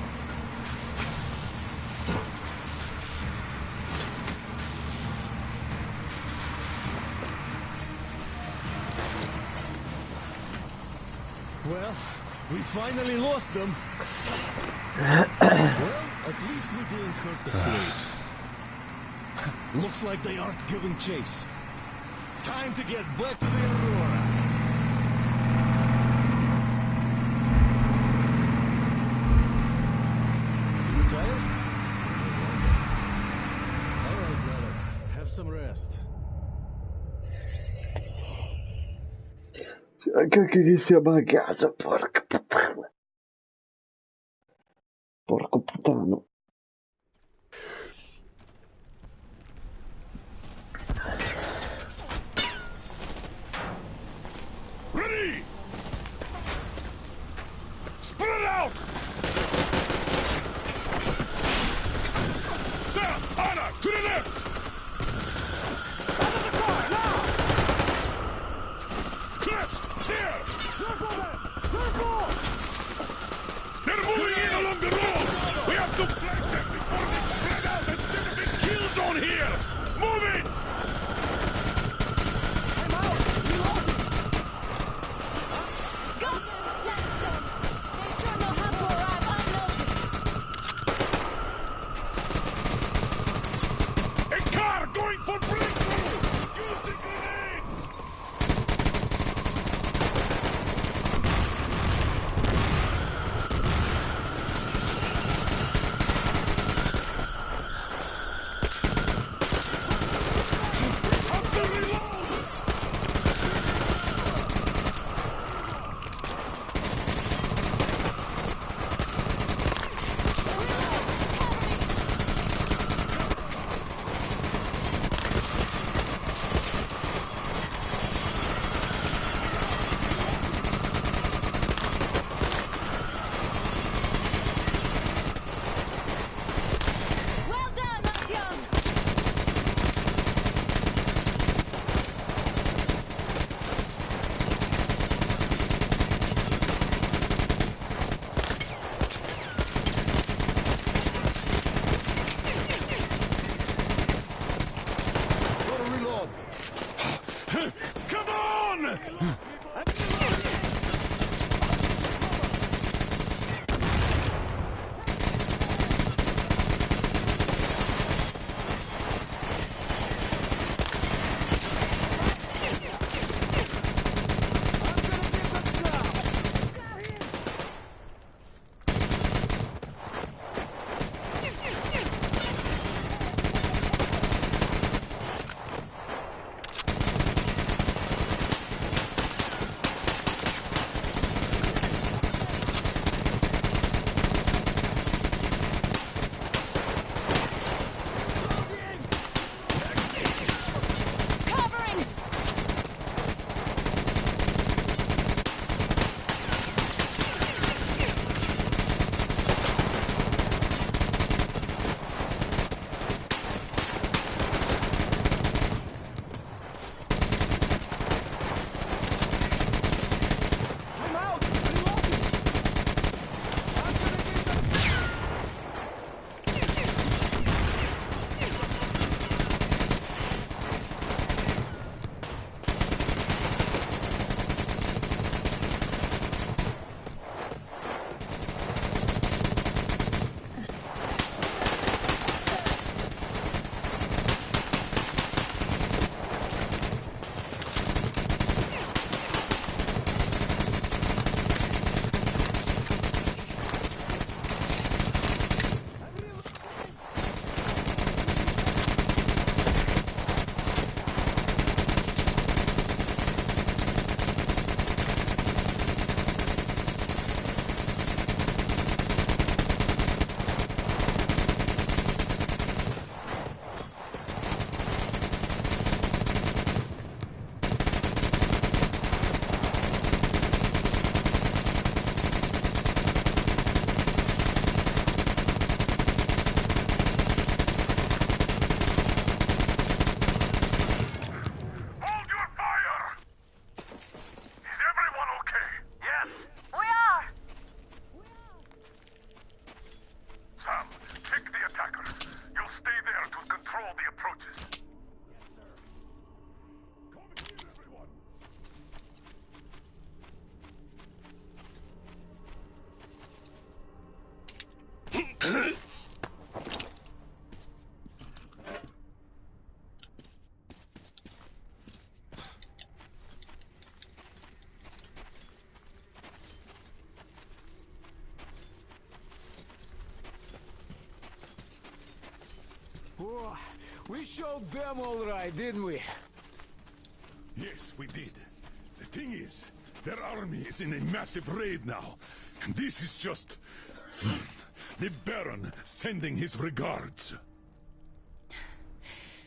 Well, we finally lost them. Well, at least we didn't hurt the slaves. Looks like they aren't giving chase. Time to get back to the Aurora. You tired? All right, brother. Have some rest. Anche che sia buggato, porca puttana. Porco puttano. Ready! Spread out! Sir, Anna, to the left! Out of the car, now! Crest, here! Circle them! Circle! They're moving in along the road! We have to flank them before they spread out and set a big kill zone here! Move it! I'm out! Reloading! Go get them! They sure know how to arrive unnoticed. A car going for breakthrough! Use the grenades! Oh, we showed them all right, didn't we? Yes, we did. The thing is, their army is in a massive raid now. And this is just... the Baron sending his regards.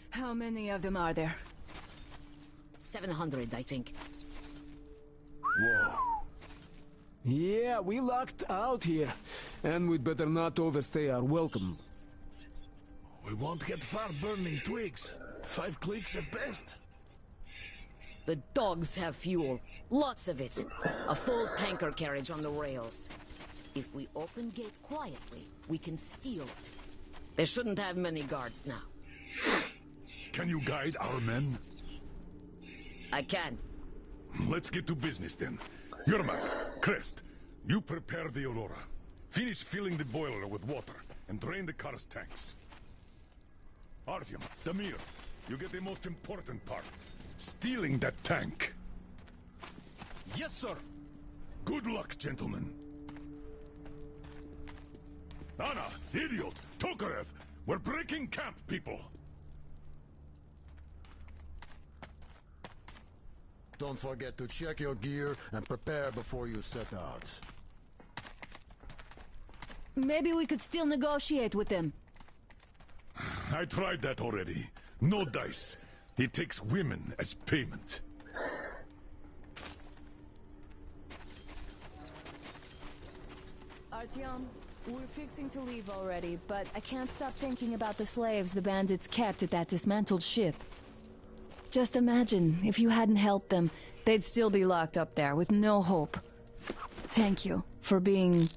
How many of them are there? 700, I think. Whoa. Yeah, we lucked out here. And we'd better not overstay our welcome. We won't get far burning twigs. 5 clicks at best. The dogs have fuel. Lots of it. A full tanker carriage on the rails. If we open gate quietly, we can steal it. They shouldn't have many guards now. Can you guide our men? I can. Let's get to business then. Yermak, Crest, you prepare the Aurora. Finish filling the boiler with water and drain the car's tanks. Artyom, Damir, you get the most important part. Stealing that tank. Yes, sir. Good luck, gentlemen. Anna, idiot, Tokarev, we're breaking camp, people. Don't forget to check your gear and prepare before you set out. Maybe we could still negotiate with them. I tried that already. No dice. It takes women as payment. Artyom, we're fixing to leave already, but I can't stop thinking about the slaves the bandits kept at that dismantled ship. Just imagine, if you hadn't helped them, they'd still be locked up there with no hope. Thank you for being...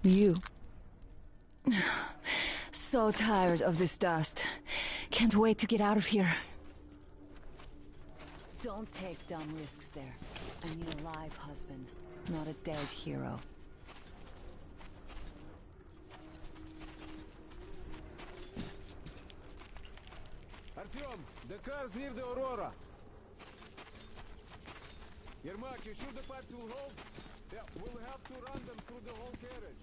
you. So tired of this dust. Can't wait to get out of here. Don't take dumb risks there. I need a live husband, not a dead hero. Artyom, the car's near the Aurora. Yermak, you sure the pipes will hold? Yeah, we'll have to run them through the whole carriage.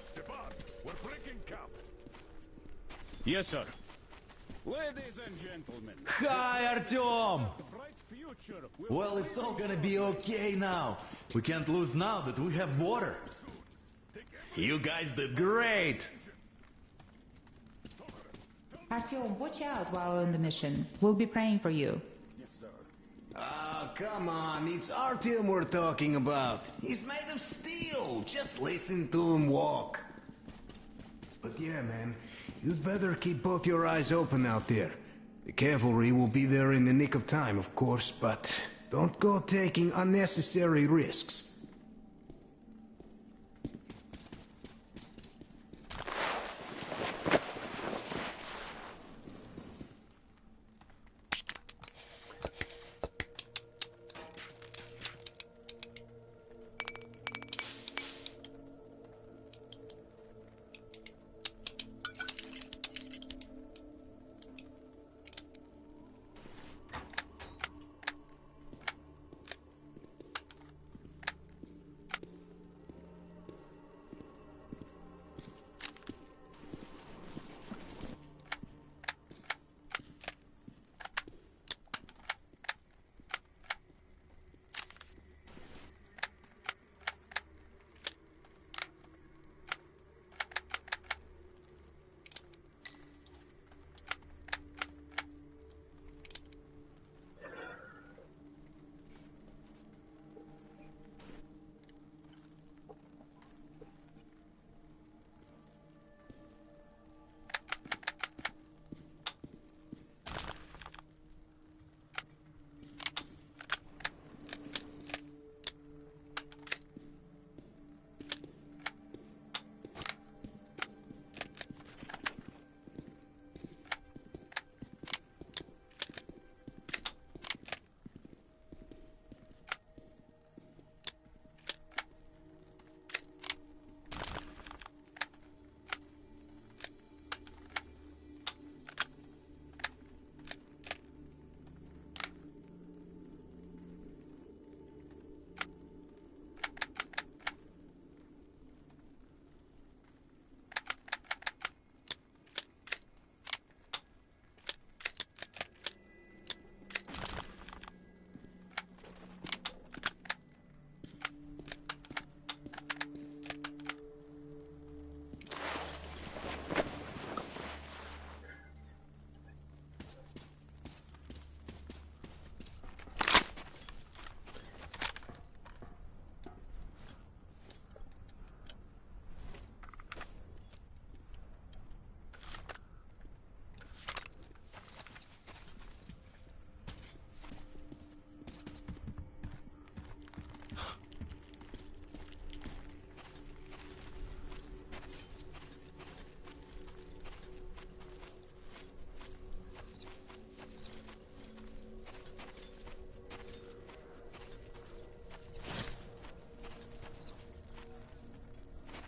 Stepan, we're breaking camp. Yes, sir. Ladies and gentlemen. Hi, Artyom! Well, it's all gonna be okay now. We can't lose now that we have water. You guys did great! Artyom, watch out while on the mission. We'll be praying for you. Ah, come on, it's Artyom we're talking about. He's made of steel. Just listen to him walk. But yeah, man, you'd better keep both your eyes open out there. The cavalry will be there in the nick of time, of course, but don't go taking unnecessary risks.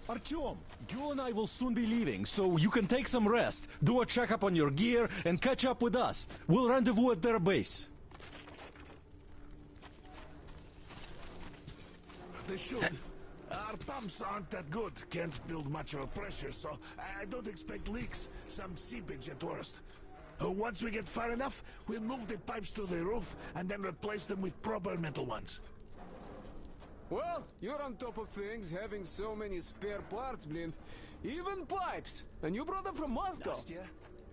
Artyom, you and I will soon be leaving, so you can take some rest, do a checkup on your gear, and catch up with us. We'll rendezvous at their base. They should. Our pumps aren't that good. Can't build much of a pressure, so I don't expect leaks. Some seepage at worst. Once we get far enough, we'll move the pipes to the roof and then replace them with proper metal ones. Well, you're on top of things, having so many spare parts, Blin. Even pipes! And you brought them from Moscow! Nastya,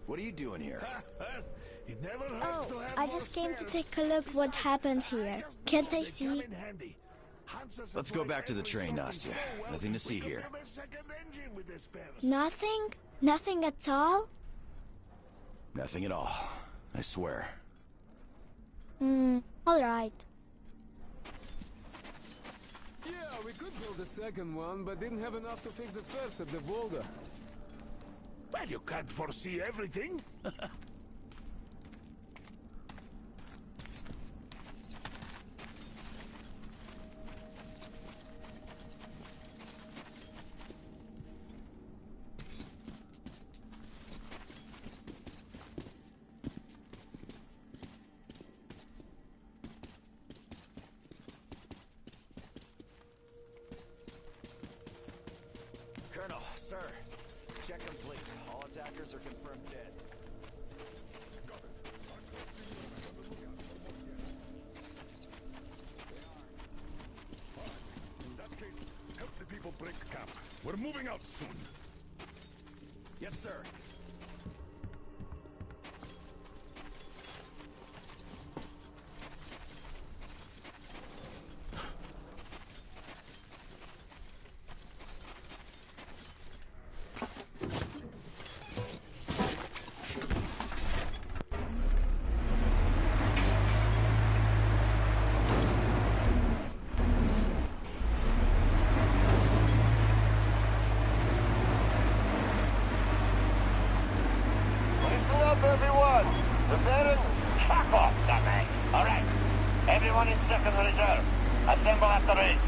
what are you doing here? It never hurts to have I more just came to spares. take a look what happened here. Can't I see? Let's go back to the train, Nastya. Nothing to see here. Nothing? Nothing at all? Nothing at all. I swear. Alright. Yeah, we could build a second one, but didn't have enough to fix the first at the Volga. Well, you can't foresee everything. Colonel, sir. Check complete. All attackers are confirmed dead. In that case, help the people break camp. We're moving out soon. Yes, sir. Listen up, everyone. The Baron cock off, dumbass. All right. Everyone in second reserve. Assemble at the ring.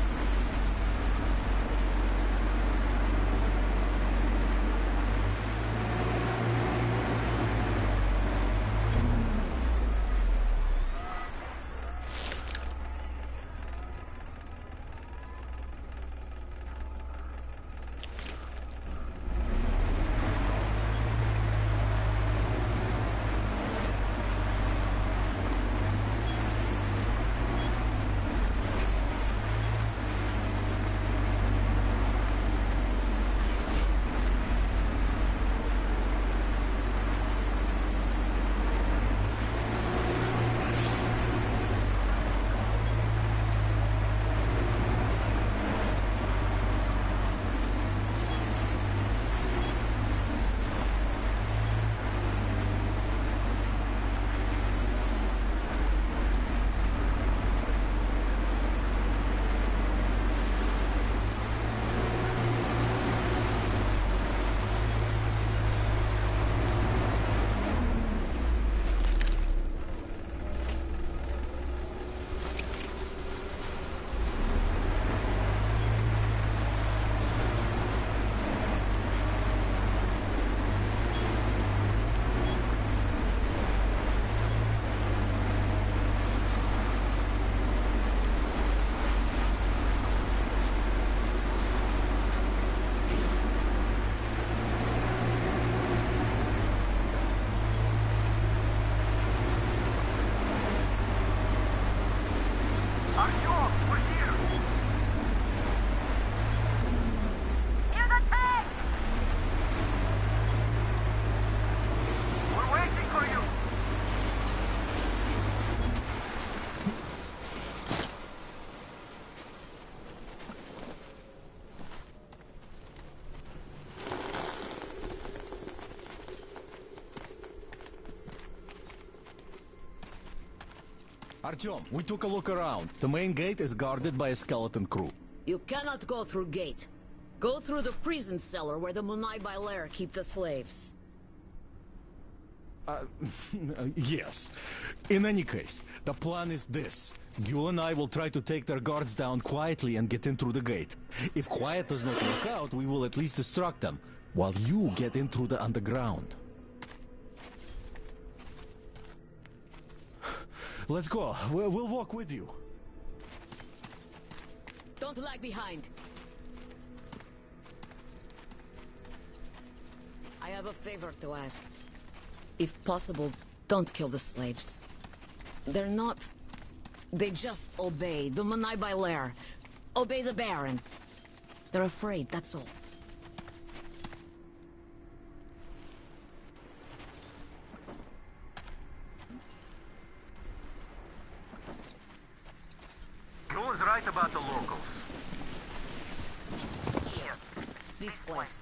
Artyom, we took a look around. The main gate is guarded by a skeleton crew. You cannot go through gate. Go through the prison cellar where the Munai Bailair keep the slaves. Yes. In any case, the plan is this. Gül and I will try to take their guards down quietly and get in through the gate. If quiet does not work out, we will at least distract them, while you get in through the underground. Let's go. We'll walk with you. Don't lag behind. I have a favor to ask. If possible, don't kill the slaves. They're not... They just obey the Munai Bailair. Obey the Baron. They're afraid, that's all. Gül is right about the locals. Here. This place.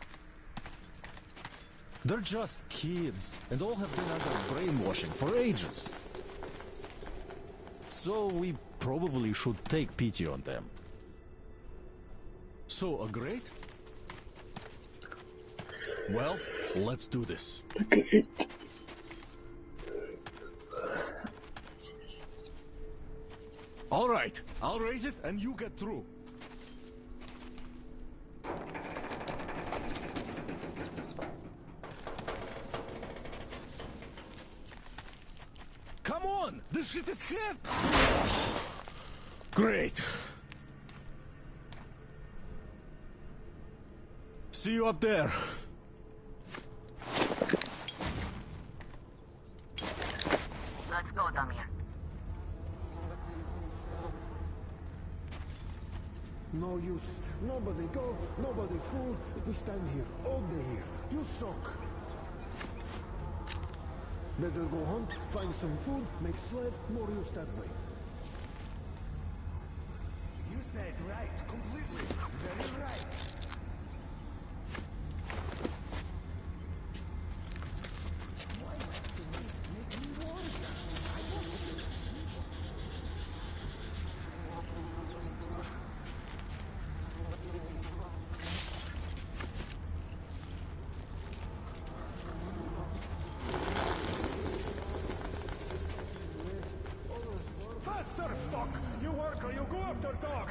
They're just kids, and all have been under brainwashing for ages. So we probably should take pity on them. So, agreed? Well, Let's do this. Okay. All right, I'll raise it and you get through. Come on, this shit is heavy. Great. See you up there. Let's go, Damir. No use. Nobody go, nobody fool. We stand here, all day here. You suck. Better go hunt, find some food, make slave, more use that way. You said right, completely. Very right. Faster, fuck! You worker, you go after dog!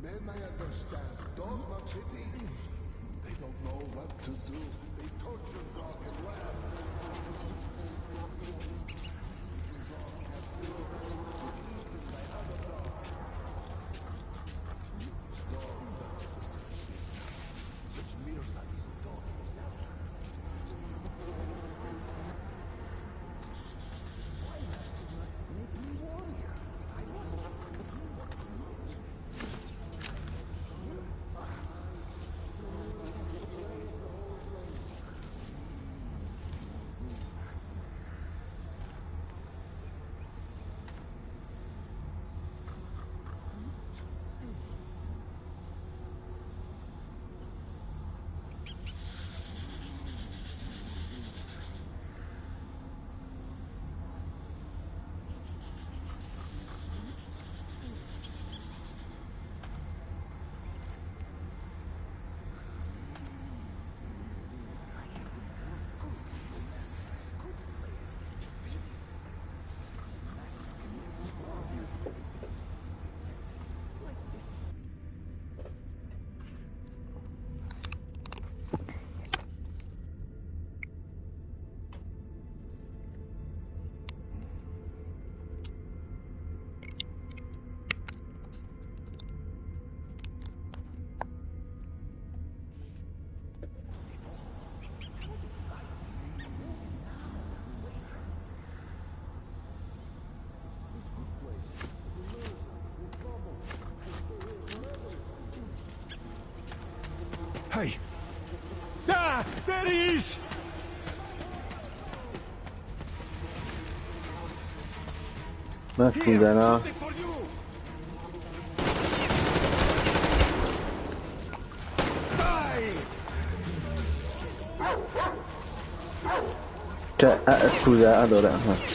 Men I understand, dog not pity. They don't know what to do. They torture dog and laugh. Hey! Ah! There he is! Ma scusa, no? Cioè, scusa, allora...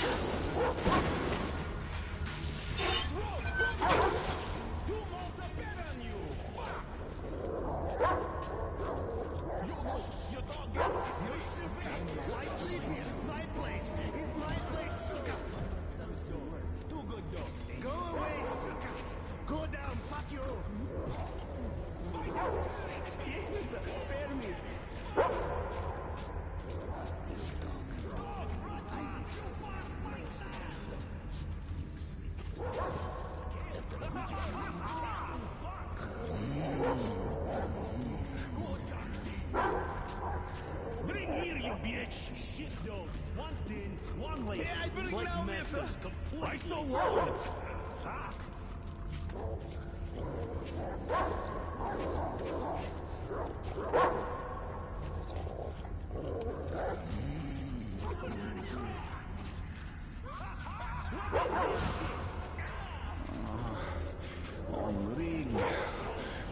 On ring,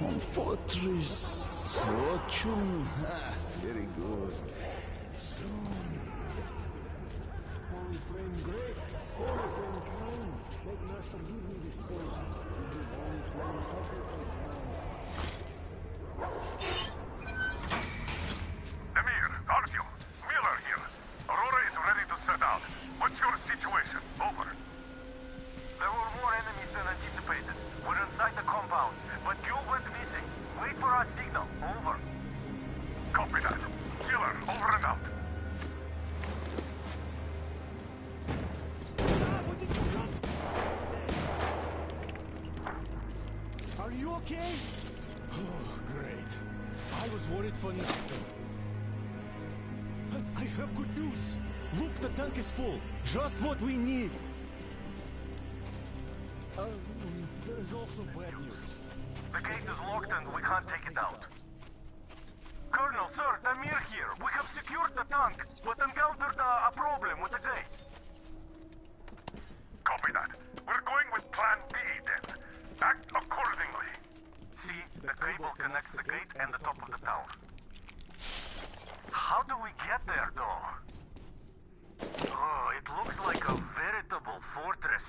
on fortress, fortune. Ah, very good. Soon. Holy flame great, holy flame kind. Make master give me this poison. Holy flame sacrifice situation? Over. There were more enemies than anticipated. We're inside the compound, but Gil went missing. Wait for our signal. Over. Copy that. Killer, over and out. Are you okay? Oh, great. I was worried for nothing. I have good news. Look, the tank is full. Just what we need. There is also bad news. The gate is locked and we can't take it out. Colonel, sir, Tamir here. We have secured the tank, but encountered a problem with the gate. Copy that. We're going with Plan B then. Act accordingly. See, the cable connects the gate and the top of the tower. How do we get there, though? Oh, it looks like a veritable fortress.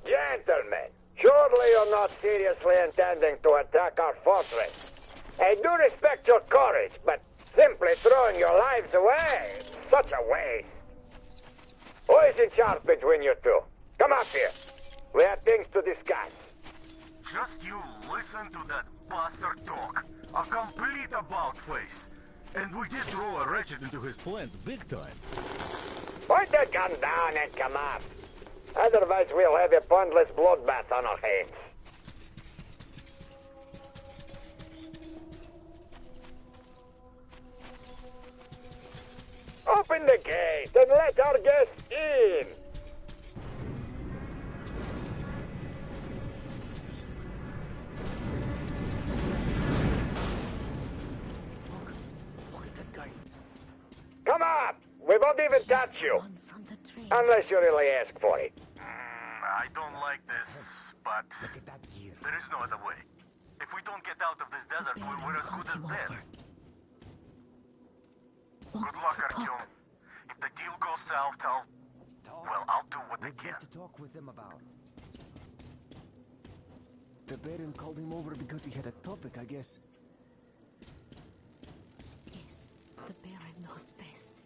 Gentlemen, surely you're not seriously intending to attack our fortress. I do respect your courage, but simply throwing your lives away, it's such a waste. Who is in charge between you two? Come up here. We have things to discuss. Just you listen to that bastard talk. A complete about-face. And we did throw a wretched into his plans big time. Put the gun down and come up. Otherwise we'll have a pointless bloodbath on our hands. Open the gate and let our guests in! Look at that guy. Come up! We won't even touch you! Unless you really ask for it. I don't like this, but there is no other way. If we don't get out of this desert, we're as good as dead. Good luck, Artyom. If the deal goes south, I'll do what I can. To talk with them about. The Baron called him over because he had a topic, I guess. Yes, the Baron knows best.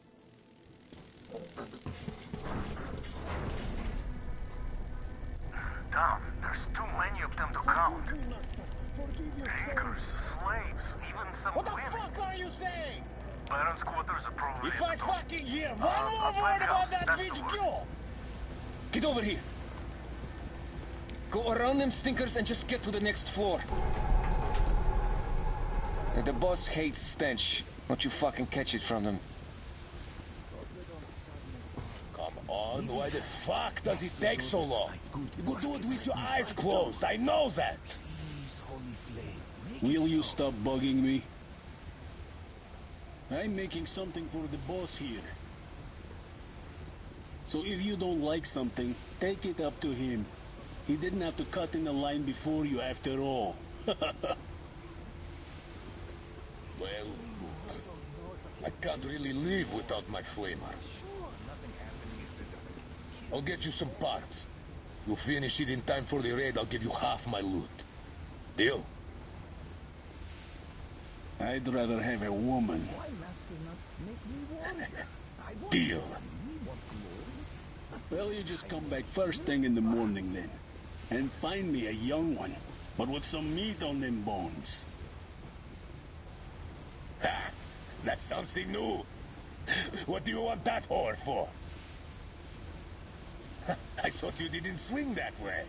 Damn, there's too many of them to count. Riggers, slaves, even some What the women. fuck are you saying? Baron's quarters are probably If at I the top. fucking hear one more a word about penthouse, that that's the bitch, word. you! Get over here. Go around them stinkers and just get to the next floor. The boss hates stench. Don't you fucking catch it from him. Come on, why the fuck does it take so long? You could do it with your eyes closed, I know that! Will you stop bugging me? I'm making something for the boss here. So if you don't like something, take it up to him. He didn't have to cut in the line before you after all. Well, I can't really live without my flamer. I'll get you some parts. You'll finish it in time for the raid, I'll give you half my loot. Deal? I'd rather have a woman. Deal. Well, you just come back first thing in the morning then. And find me a young one, but with some meat on them bones. Ha! That's something new. What do you want that whore for? I thought you didn't swing that way.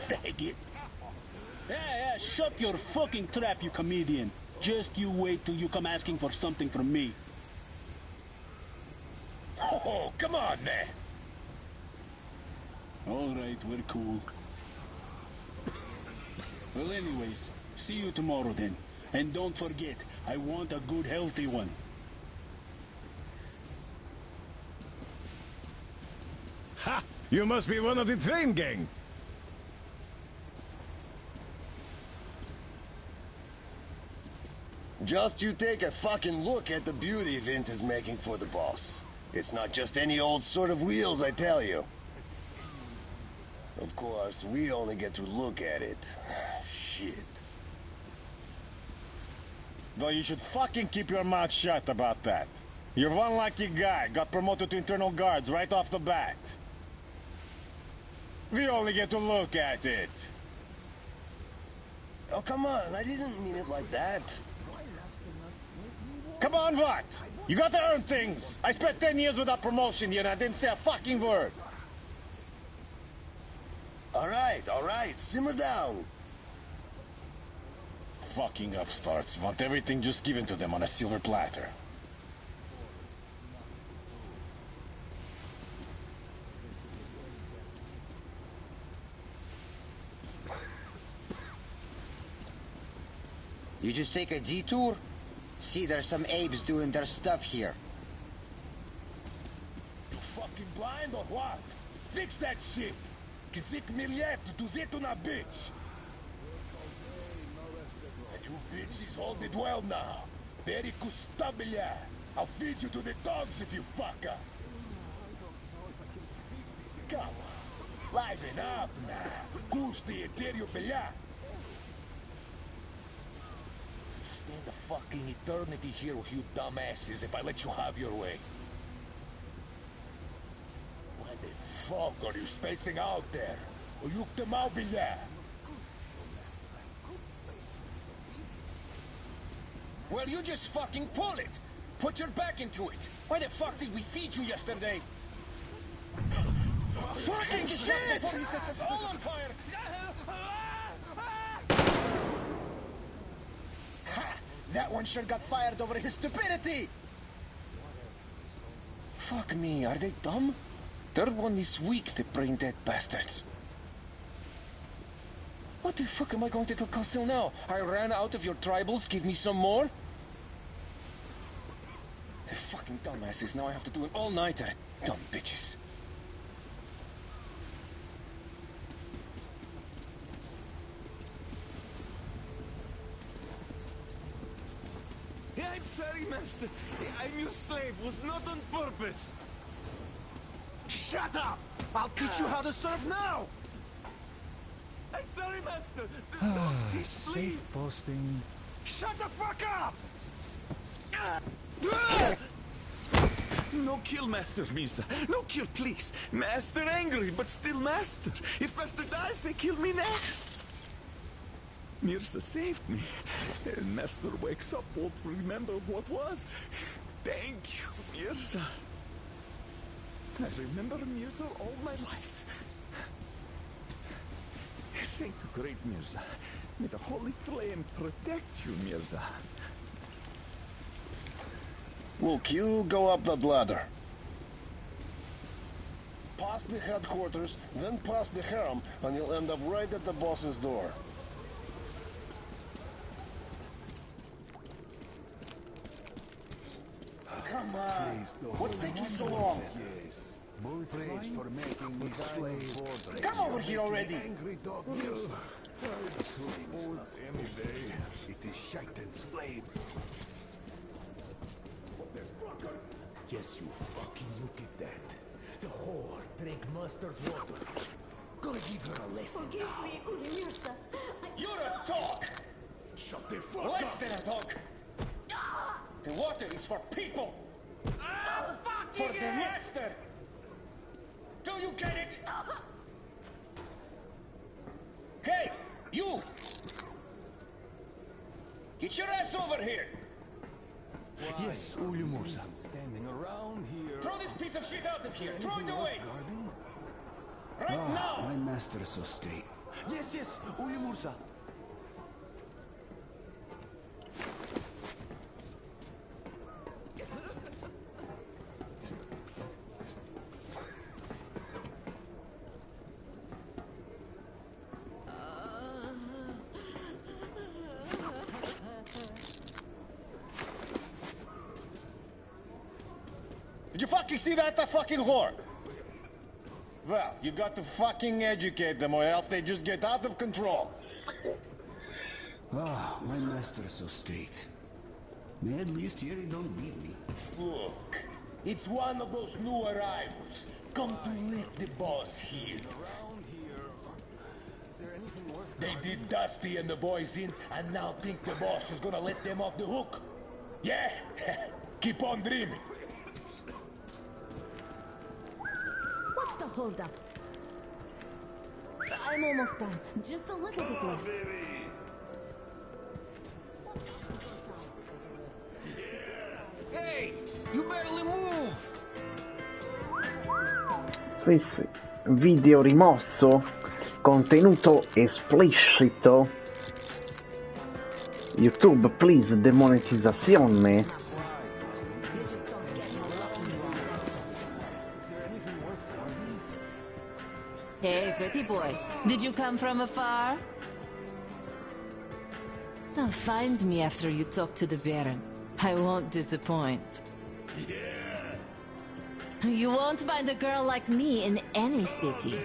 Faggot. Yeah, shut your fucking trap, you comedian. Just you wait till you come asking for something from me. Oh, come on, man. All right, we're cool. Well, anyways, see you tomorrow then. And don't forget, I want a good, healthy one. Ha! You must be one of the train gang. Just you take a fucking look at the beauty Vint is making for the boss. It's not just any old sort of wheels, I tell you. Of course, we only get to look at it. Shit. Well, you should fucking keep your mouth shut about that. You're one lucky guy, got promoted to internal guards right off the bat. We only get to look at it. Oh, come on, I didn't mean it like that. Come on, what? You gotta earn things. I spent 10 years without promotion here and I didn't say a fucking word. All right, simmer down. Fucking upstarts want everything just given to them on a silver platter. You just take a detour? See, there's some apes doing their stuff here. You fucking blind or what? Fix that shit! BLYAT, tutti na bitch! And you bitches hold it well now. Very custabile. I'll feed you to the dogs if you fuck up. Come on, liven up now. Gusti eterio BLYAT. Spend a fucking eternity here with you dumbasses if I let you have your way. Why the fuck are you spacing out there? Uyukte mau BLYAT. Well, you just fucking pull it. Put your back into it. Why the fuck did we feed you yesterday? Fucking shit! Before he sets us all on fire! Ha! That one sure got fired over his stupidity! Fuck me, are they dumb? Third one this week, the brain-dead bastards. What the fuck am I going to tell Costello now? I ran out of your tribals, give me some more? The fucking dumbasses, now I have to do an all-nighter. Dumb bitches. I'm sorry, master. I'm your slave, was not on purpose. Shut up! I'll teach you how to surf now! I'm sorry, master. Don't teach, please. Safe posting. Shut the fuck up! No kill, Master Mirza. No kill, please. Master angry, but still master. If Master dies, they kill me next. Mirza saved me. And Master wakes up, won't remember what was. Thank you, Mirza. I remember Mirza all my life. Thank you, great Mirza. May the holy flame protect you, Mirza. Look, you go up that ladder. Past the headquarters, then past the harem, and you'll end up right at the boss's door. Come on! What's taking so long? Yes. Praise for making me slave. Come over here already! Angry dog Mirza. Slaves any day. It is Shaitan's flame. Yes, you fucking look at that. The whore drank Master's water. Go give her a lesson. Forgive me, Mirza. You're a dog! Shut the fuck Less up! than a dog! The water is for people! For the master! Do you get it? Hey, you! Get your ass over here! Yes, Ulyumurza. Standing around here. Throw this piece of shit out of here! Throw it away! Right now! My master is so straight. Yes, Ulyumurza. Did you fucking see that fucking whore? Well, you got to fucking educate them or else they just get out of control. My master is so strict. At least Jerry don't beat me. Look, it's one of those new arrivals. Come to lick the boss heels. They did Dusty and the boys in, and now think the boss is gonna let them off the hook. Yeah? Keep on dreaming. What's the holdup? I'm almost done. Just a little bit left. Hey, you barely move. Sì, sì. Video rimosso, contenuto esplicito. YouTube, please, demonetizzazione. Hey, pretty boy. Did you come from afar? Now find me after you talk to the Baron. I won't disappoint. You won't find a girl like me in any city.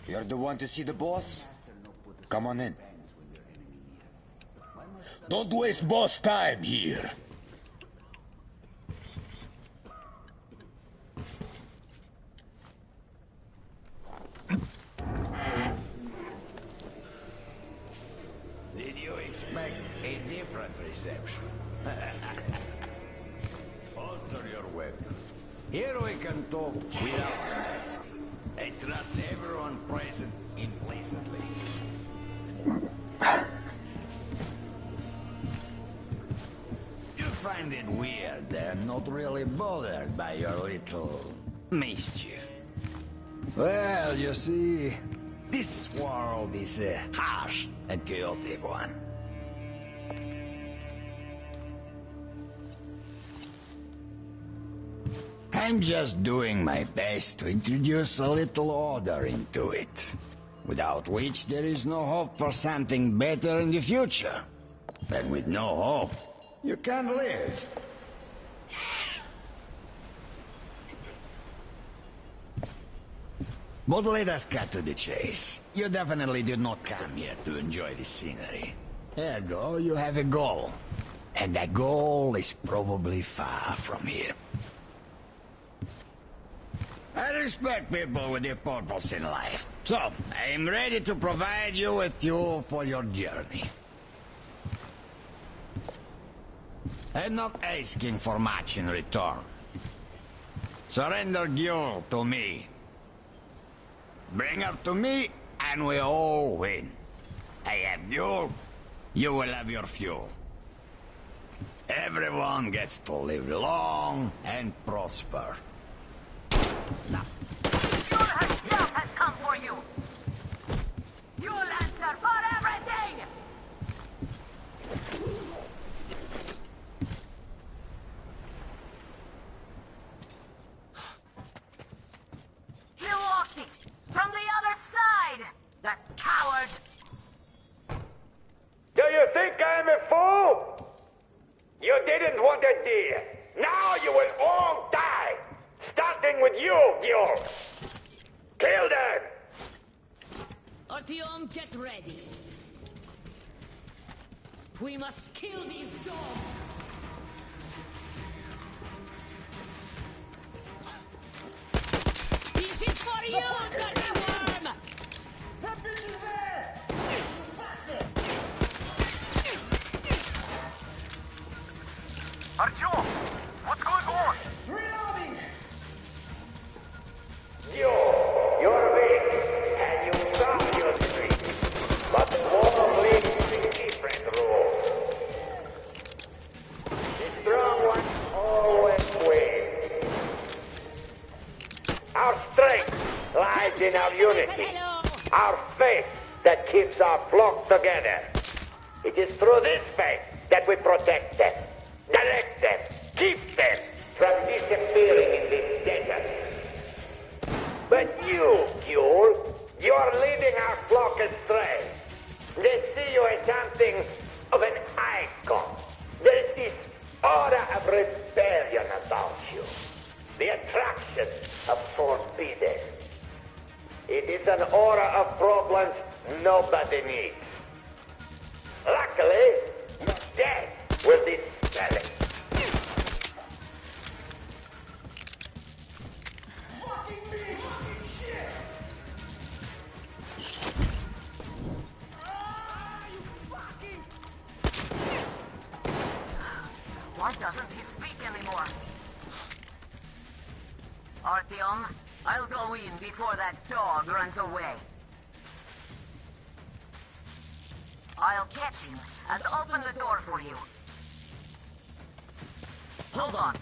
You're the one to see the boss? Come on in. Don't waste boss time here. Did you expect a different reception? Alter your weapon. Here we can talk without the masks. I trust everyone present implicitly. You find it weird they're not really bothered by your little mischief. Well, you see, this world is a harsh and chaotic one. I'm just doing my best to introduce a little order into it, without which there is no hope for something better in the future. And with no hope, you can't live. But let us cut to the chase. You definitely did not come here to enjoy the scenery. Ergo, you have a goal. And that goal is probably far from here. I respect people with a purpose in life. So, I am ready to provide you with fuel for your journey. I'm not asking for much in return. Surrender Gil to me. Bring her to me, and we all win. I have fuel, you will have your fuel. Everyone gets to live long and prosper. Now. Sure herself has come for you. You'll answer for everything. He walked it from the other side. The coward. Do you think I'm a fool? You didn't want a deal. Now you will all die. Starting with you, Gil. Kill them! Artyom, get ready. We must kill these dogs. This is for you, dirty worm! Artyom, what's going on? Reloading! You're weak, and you found your street. But war leads to different rules. The strong ones always win. Our strength lies in our unity. Our faith that keeps our flock together. It is through this faith that we protect them, direct them, keep them from disappearing in this desert. But you, Gil, you're leading our flock astray. nobody needs. Luckily, that will dispel it. Why doesn't he speak anymore? Artyom, I'll go in before that dog runs away. I'll catch him and open the door for you. Hold on.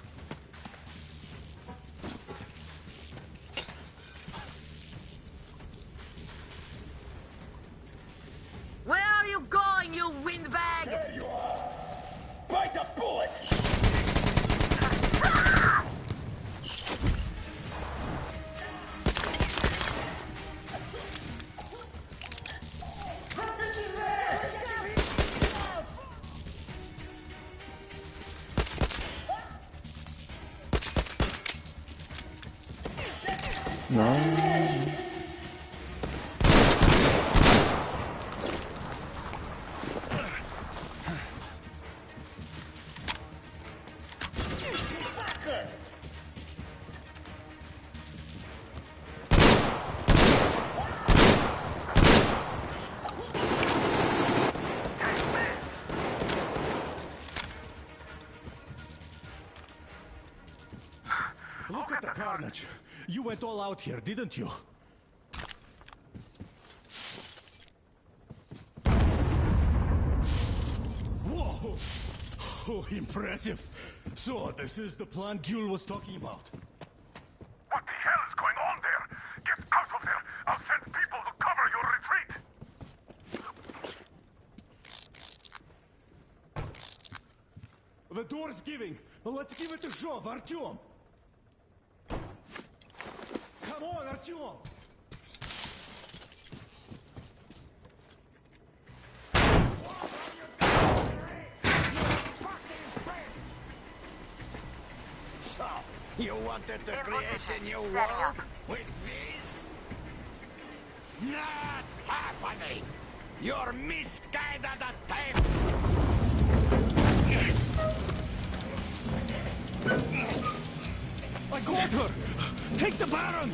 Where are you going, you windbag? There you are! Bite a bullet! No. Look at the carnage. You went all out here, didn't you? Whoa! Oh, impressive. So, this is the plan Gül was talking about. What the hell is going on there? Get out of there! I'll send people to cover your retreat! The door's giving. Let's give it a shove, Artyom. Come on, Artyom. So, you wanted to create a new world with this? Not happening! You're misguided attempt! I got her! Take the Baron!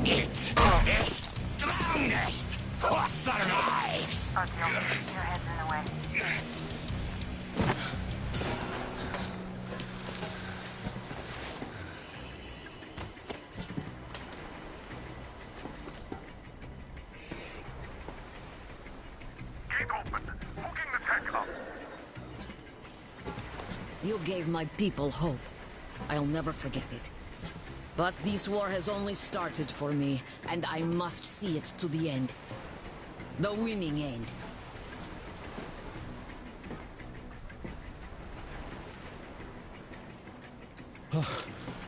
It's the strongest who survives! Artyom, your head's in the way. Gate open. Hooking the tank up. You gave my people hope. I'll never forget it. But this war has only started for me, and I must see it to the end. The winning end.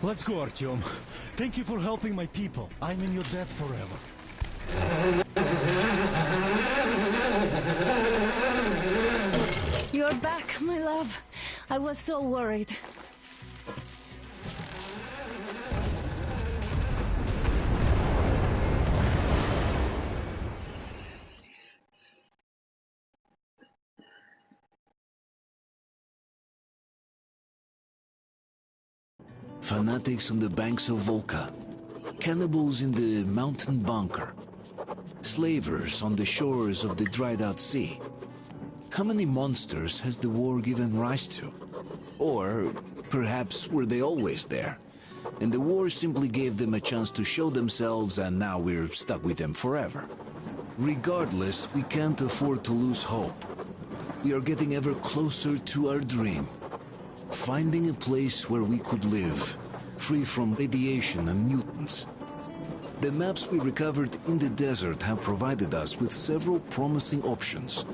Let's go, Artyom. Thank you for helping my people. I'm in your debt forever. You're back, my love. I was so worried. Fanatics on the banks of Volga, cannibals in the mountain bunker, slavers on the shores of the dried-out sea. How many monsters has the war given rise to? Or perhaps were they always there, and the war simply gave them a chance to show themselves and now we're stuck with them forever? Regardless, we can't afford to lose hope. We are getting ever closer to our dream. Finding a place where we could live, free from radiation and mutants. The maps we recovered in the desert have provided us with several promising options,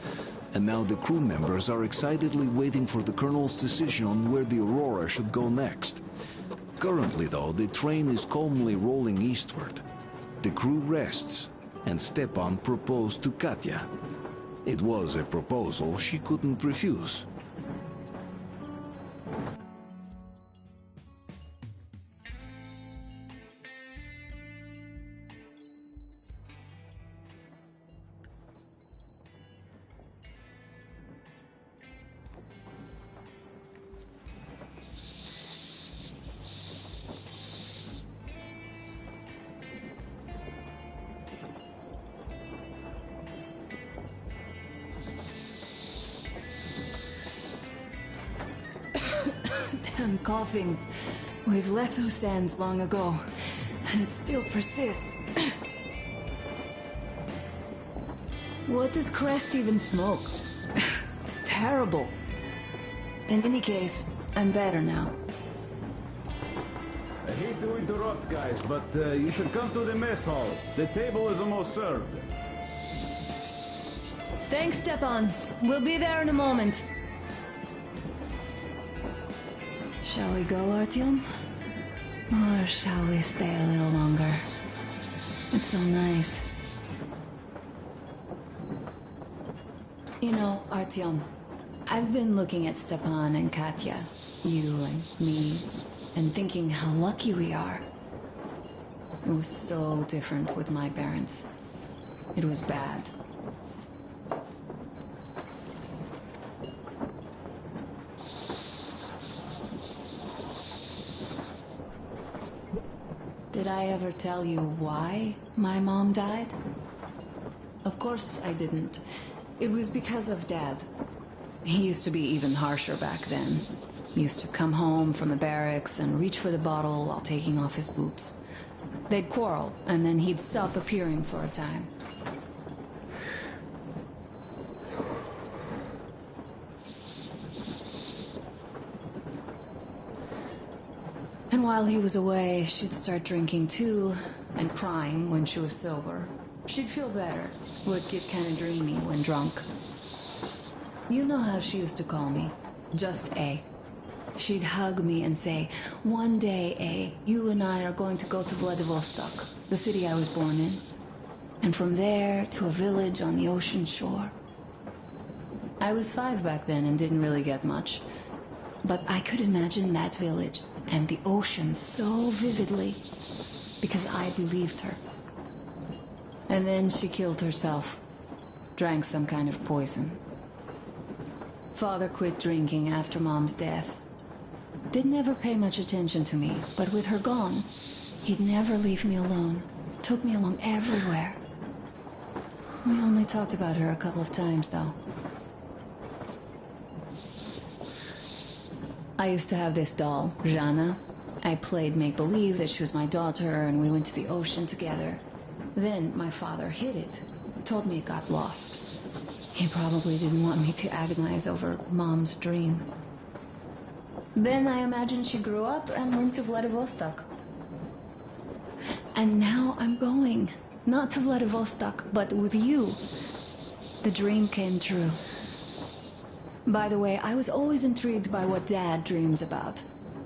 and now the crew members are excitedly waiting for the Colonel's decision on where the Aurora should go next. Currently, though, the train is calmly rolling eastward. The crew rests, and Stepan proposed to Katya. It was a proposal she couldn't refuse. I'm coughing. We've left those sands long ago, and it still persists. What does Crest even smoke? It's terrible. In any case, I'm better now. I hate to interrupt, guys, but you should come to the mess hall. The table is almost served. Thanks, Stepan. We'll be there in a moment. Shall we go, Artyom? Or shall we stay a little longer? It's so nice. You know, Artyom, I've been looking at Stepan and Katya, you and me, and thinking how lucky we are. It was so different with my parents. It was bad. Did I ever tell you why my mom died? Of course I didn't. It was because of Dad. He used to be even harsher back then. He used to come home from the barracks and reach for the bottle while taking off his boots. They'd quarrel, and then he'd stop appearing for a time. And while he was away, she'd start drinking too, and crying when she was sober. She'd feel better, would get kind of dreamy when drunk. You know how she used to call me? Just A. She'd hug me and say, "One day, A, you and I are going to go to Vladivostok, the city I was born in. And from there to a village on the ocean shore." I was 5 back then and didn't really get much. But I could imagine that village and the ocean so vividly, because I believed her. And then she killed herself, drank some kind of poison. Father quit drinking after Mom's death. Didn't ever pay much attention to me, but with her gone, he'd never leave me alone. Took me along everywhere. We only talked about her a couple of times, though. I used to have this doll, Jana. I played make-believe that she was my daughter, and we went to the ocean together. Then my father hid it, told me it got lost. He probably didn't want me to agonize over Mom's dream. Then I imagined she grew up and went to Vladivostok. And now I'm going. Not to Vladivostok, but with you. The dream came true. By the way, I was always intrigued by what Dad dreams about.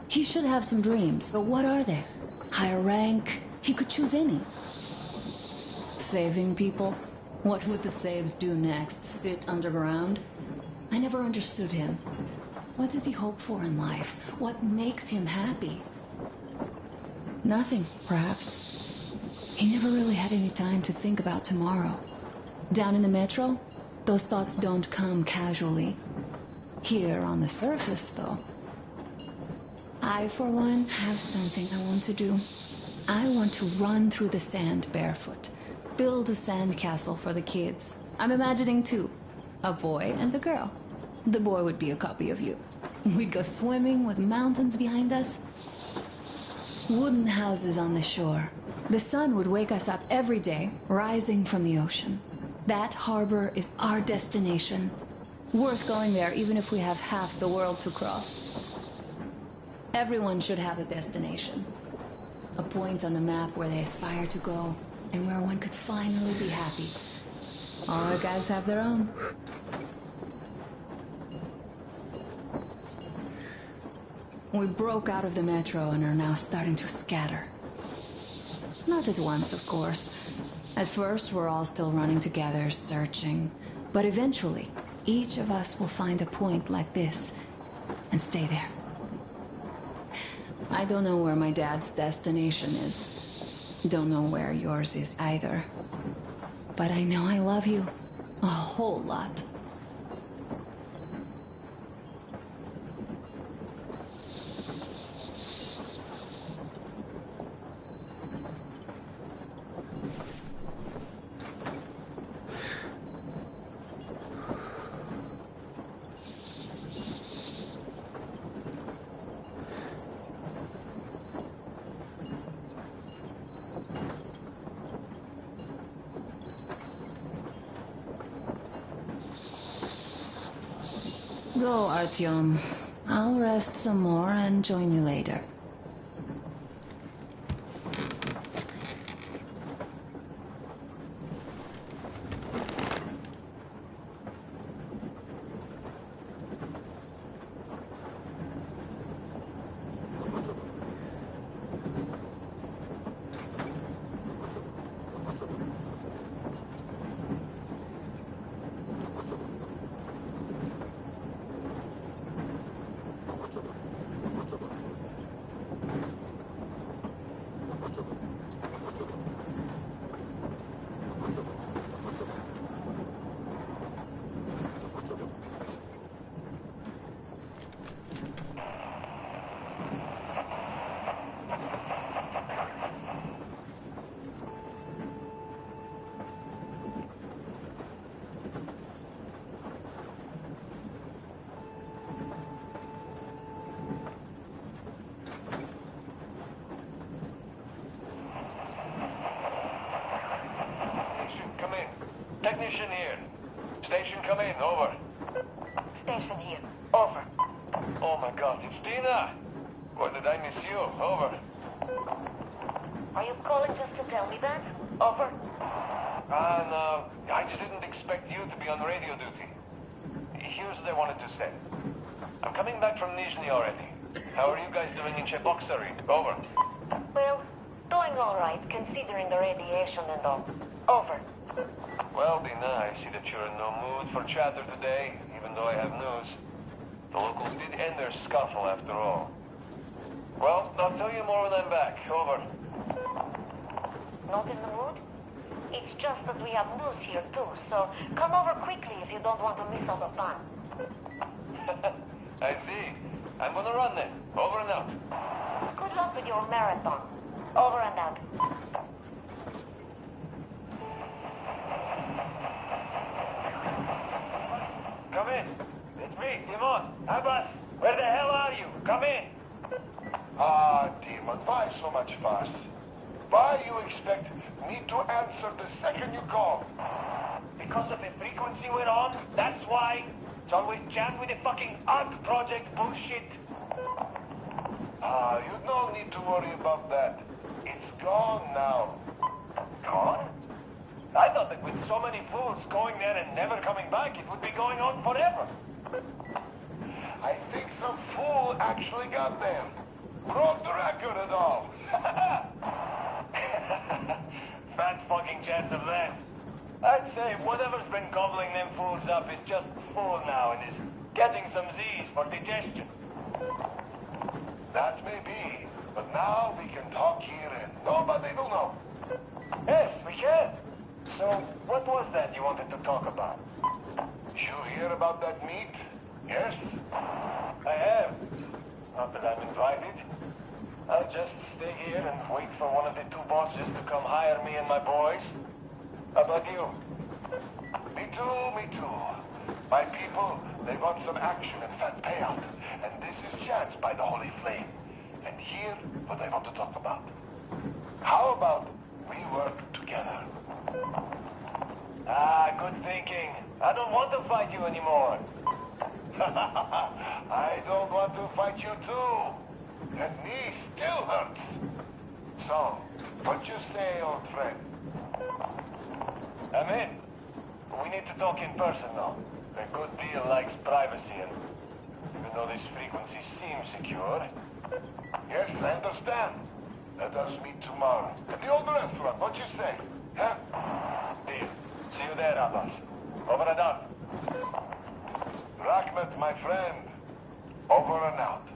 He should have some dreams, so what are they? Higher rank? He could choose any. Saving people? What would the saved do next? Sit underground? I never understood him. What does he hope for in life? What makes him happy? Nothing, perhaps. He never really had any time to think about tomorrow. Down in the metro, those thoughts don't come casually. Here on the surface, though. I, for one, have something I want to do. I want to run through the sand barefoot. Build a sand castle for the kids. I'm imagining two. A boy and a girl. The boy would be a copy of you. We'd go swimming with mountains behind us. Wooden houses on the shore. The sun would wake us up every day, rising from the ocean. That harbor is our destination. Worth going there even if we have half the world to cross. Everyone should have a destination. A point on the map where they aspire to go, and where one could finally be happy. All our guys have their own. We broke out of the metro and are now starting to scatter. Not at once, of course. At first, we're all still running together, searching. But eventually, each of us will find a point like this and stay there. I don't know where my dad's destination is. Don't know where yours is either. But I know I love you a whole lot. Go, Artyom. I'll rest some more and join you later. Technician here. Station come in, over. Station here, over. Oh my god, it's Tina! Or did I miss you? Over. Are you calling just to tell me that? Over. No. I just didn't expect you to be on radio duty. Here's what I wanted to say. I'm coming back from Nizhny already. How are you guys doing in Cheboksary? Over. Well, doing all right, considering the radiation and all. Over. Well, Dina, I see that you're in no mood for chatter today, even though I have news. The locals did end their scuffle after all. Well, I'll tell you more when I'm back. Over. Not in the mood? It's just that we have news here too, so come over quickly if you don't want to miss all the fun. I see. I'm gonna run then. Over and out. Good luck with your marathon. Over and out. Come in. It's me, Dimon. Abbas, where the hell are you? Come in. Demon, why so much fuss? Why you expect me to answer the second you call? Because of the frequency we're on? That's why? It's always jammed with the fucking ARC project bullshit. You don't need to worry about that. It's gone now. Gone? I thought that with so many fools going there and never coming back, it would be going on forever. I think some fool actually got there. Broke the record and all. Fat fucking chance of that. I'd say whatever's been gobbling them fools up is just full now and is getting some Z's for digestion. That may be, but now we can talk here and nobody will know. Yes, we can. So, what was that you wanted to talk about? You hear about that meet? Yes? I have. Not that I'm invited. I'll just stay here and wait for one of the two bosses to come hire me and my boys. How about you? Me too, me too. My people, they want some action and fat payout. And this is chance by the Holy Flame. And here, what I want to talk about. How about we work together? Good thinking. I don't want to fight you anymore. I don't want to fight you too. That knee still hurts. So, what you say, old friend? I'm in. We need to talk in person now. A good deal likes privacy, and even though this frequency seems secure... Yes, I understand. Let us meet tomorrow. At the old restaurant, what you say? Huh? Deal. See you there, Abbas. Over and out. Rachmat, my friend. Over and out.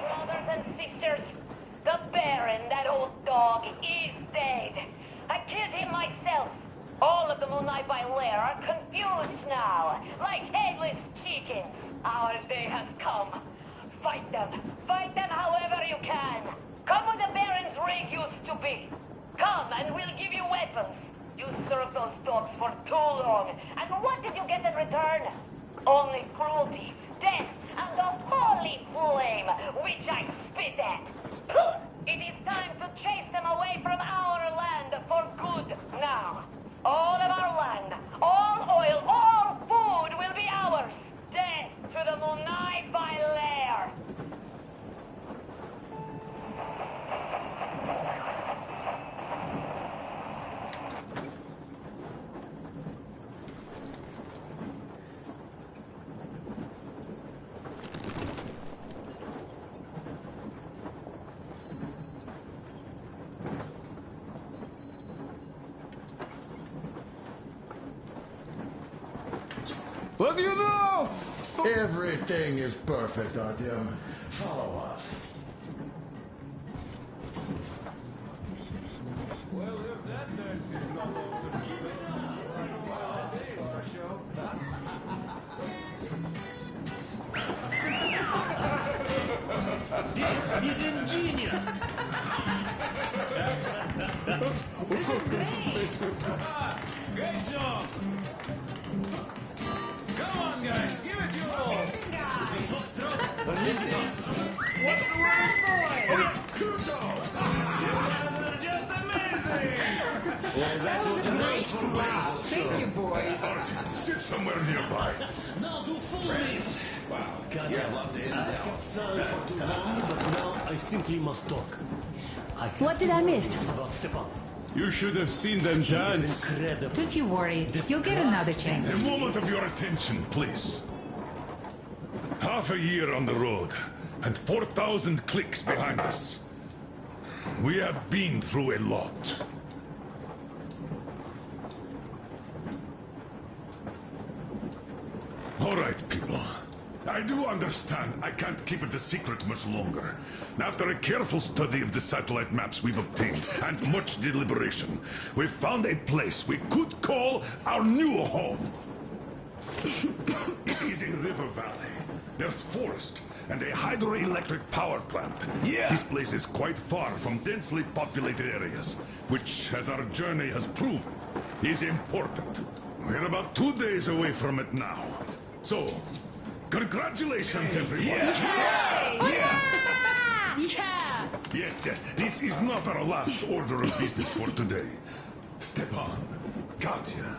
Brothers and sisters, the Baron, that old dog, is dead. I killed him myself. All of the Munai by Lair are confused now, like headless chickens. Our day has come. Fight them. Fight them however you can. Come where the Baron's rig used to be. Come and we'll give you weapons. You served those dogs for too long. And what did you get in return? Only cruelty, death, and the holy flame, which I spit at. It is time to chase them away from our land for good What do you know? Everything is perfect, Artyom. Follow us. Well, if that dance is not also This is ingenious! This is great! Great job! Come on, guys, give it your all! What's the word, boys? Kuto! You guys are just amazing! Well, that was a great wow. Thank you, boys. Artyom, sit somewhere nearby. Now do full this. Wow. I've kept silent for too long, but now I simply must talk. What did I miss? About Stepan. You should have seen them dance. Incredible. Don't you worry, you'll get another chance. A moment of your attention, please. Half a year on the road, and 4,000 clicks behind us. We have been through a lot. All right, people. I do understand I can't keep it a secret much longer. After a careful study of the satellite maps we've obtained, and much deliberation, we've found a place we could call our new home. It is a river valley. There's forest, and a hydroelectric power plant. Yeah. This place is quite far from densely populated areas, which, as our journey has proven, is important. We're about 2 days away from it now. So, congratulations, everyone! Yeah! Yet, this is not our last order of business for today. Stepan, Katya.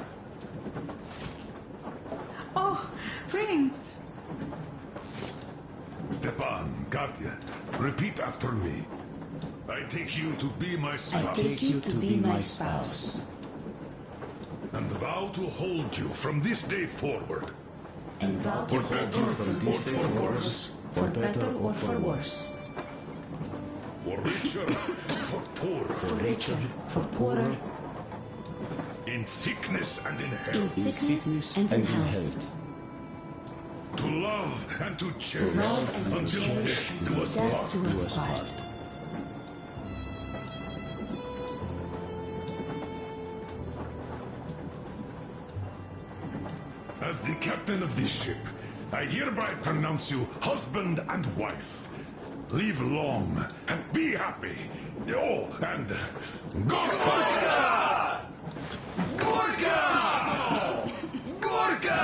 Oh, Prince! Stepan, Katya, repeat after me. I take you to be my spouse. I take you to be my spouse. And vow to hold you from this day forward. And vow to hold you from this day forward, for better or for worse. For richer, for poorer. For richer, for poorer. In sickness and in health. In sickness and in health. To love and to To cherish. love and to Until cherish death until do us death part. do us part. As the captain of this ship, I hereby pronounce you husband and wife. Live long and be happy. Oh, and Gorka! Gorka! Gorka!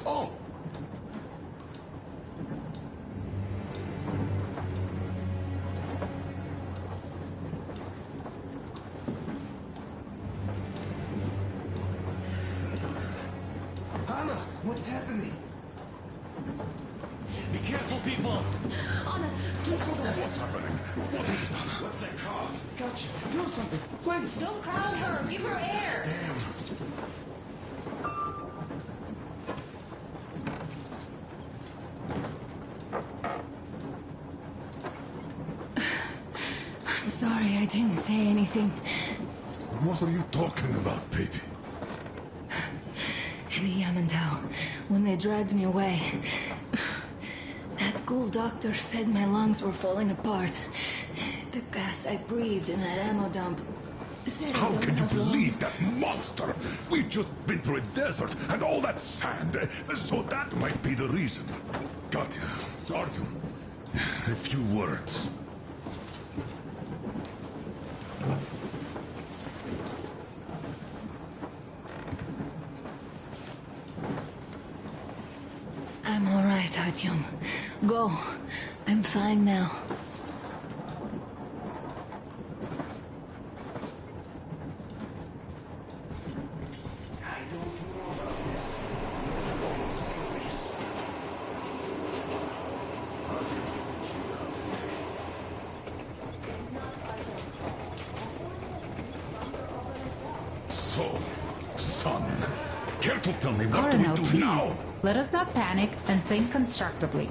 Oh! Anna, what's happening? Be careful, people! Anna, please hold on. What's happening? What is it, Anna? What's that cough? Gotcha. Do something, please. Don't crowd her, give her air! Damn. I'm sorry I didn't say anything. What are you talking about, baby? In the Yamantau, when they dragged me away, that ghoul doctor said my lungs were falling apart. The gas I breathed in that ammo dump said I How don't can you have long. believe that monster? We've just been through a desert and all that sand, so that might be the reason. Katya, Artyom, a few words. I'm all right, Artyom. Go. I'm fine now. So, son, care to tell me what Colonel, do we do please. now? Let us not panic and think constructively.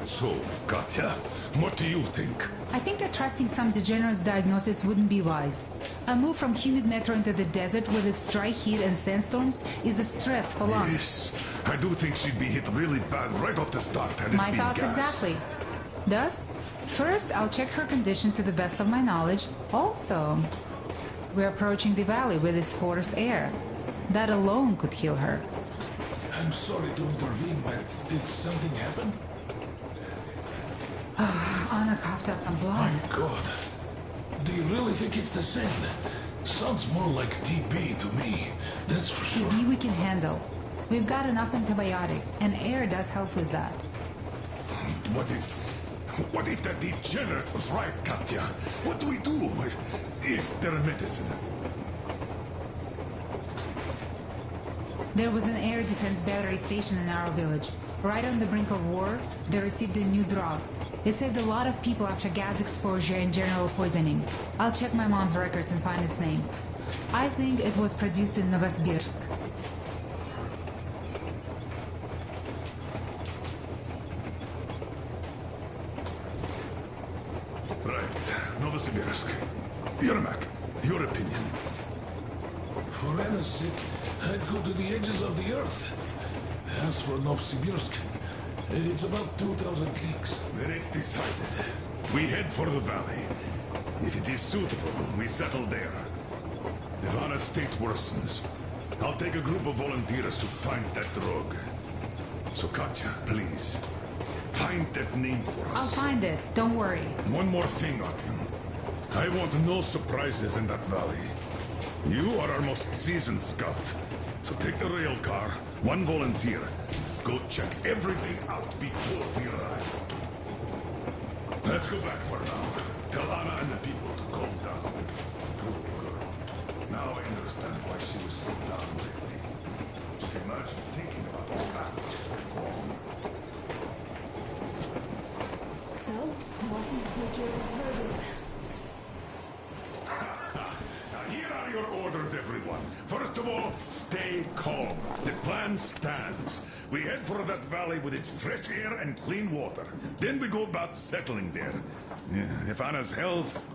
So, Katya, what do you think? I think that trusting some degenerate's diagnosis wouldn't be wise. A move from humid metro into the desert with its dry heat and sandstorms is a stress for lungs. Yes, I do think she'd be hit really bad right off the start had it My been thoughts gas. exactly. Thus, first I'll check her condition to the best of my knowledge. Also, we're approaching the valley with its forest air. That alone could heal her. I'm sorry to intervene, but did something happen? Anna coughed out some blood. My God. Do you really think it's the sand? Sounds more like TB to me. That's for sure. TB we can handle. We've got enough antibiotics, and air does help with that. What if that degenerate was right, Katya? What do we do? Is there a medicine? There was an air defense battery station in our village. Right on the brink of war, they received a new drug. It saved a lot of people after gas exposure and general poisoning. I'll check my mom's records and find its name. I think it was produced in Novosibirsk. Right, Novosibirsk. Yermak, your opinion? For Anna's sake, I'd go to the edges of the earth. As for Novosibirsk, it's about 2,000 leagues. Then it's decided. We head for the valley. If it is suitable, we settle there. If Anna's state worsens, I'll take a group of volunteers to find that drug. So Katya, please, find that name for us. I'll find it, don't worry. One more thing, Artyom. I want no surprises in that valley. You are our most seasoned scout, so take the rail car, one volunteer. Go check everything out before we arrive. Let's go back for now. Tell Anna and the people to calm down. Good girl. Now I understand why she was so down lately. Just imagine thinking about this that for so long. So, what is the jury's verdict? Now here are your orders, everyone. First of all, stay calm. The plan stands. We head for that valley with its fresh air and clean water. Then we go about settling there. If Anna's health...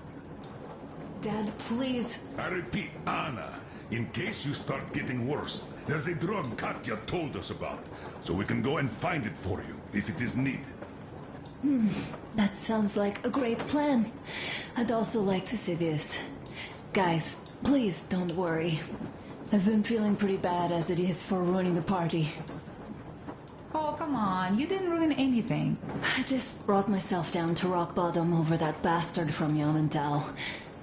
Dad, please. I repeat, Anna, in case you start getting worse, there's a drug Katya told us about, so we can go and find it for you, if it is needed. That sounds like a great plan. I'd also like to say this. Guys, please don't worry. I've been feeling pretty bad as it is for ruining the party. Oh, come on, you didn't ruin anything. I just brought myself down to rock bottom over that bastard from Yamantau.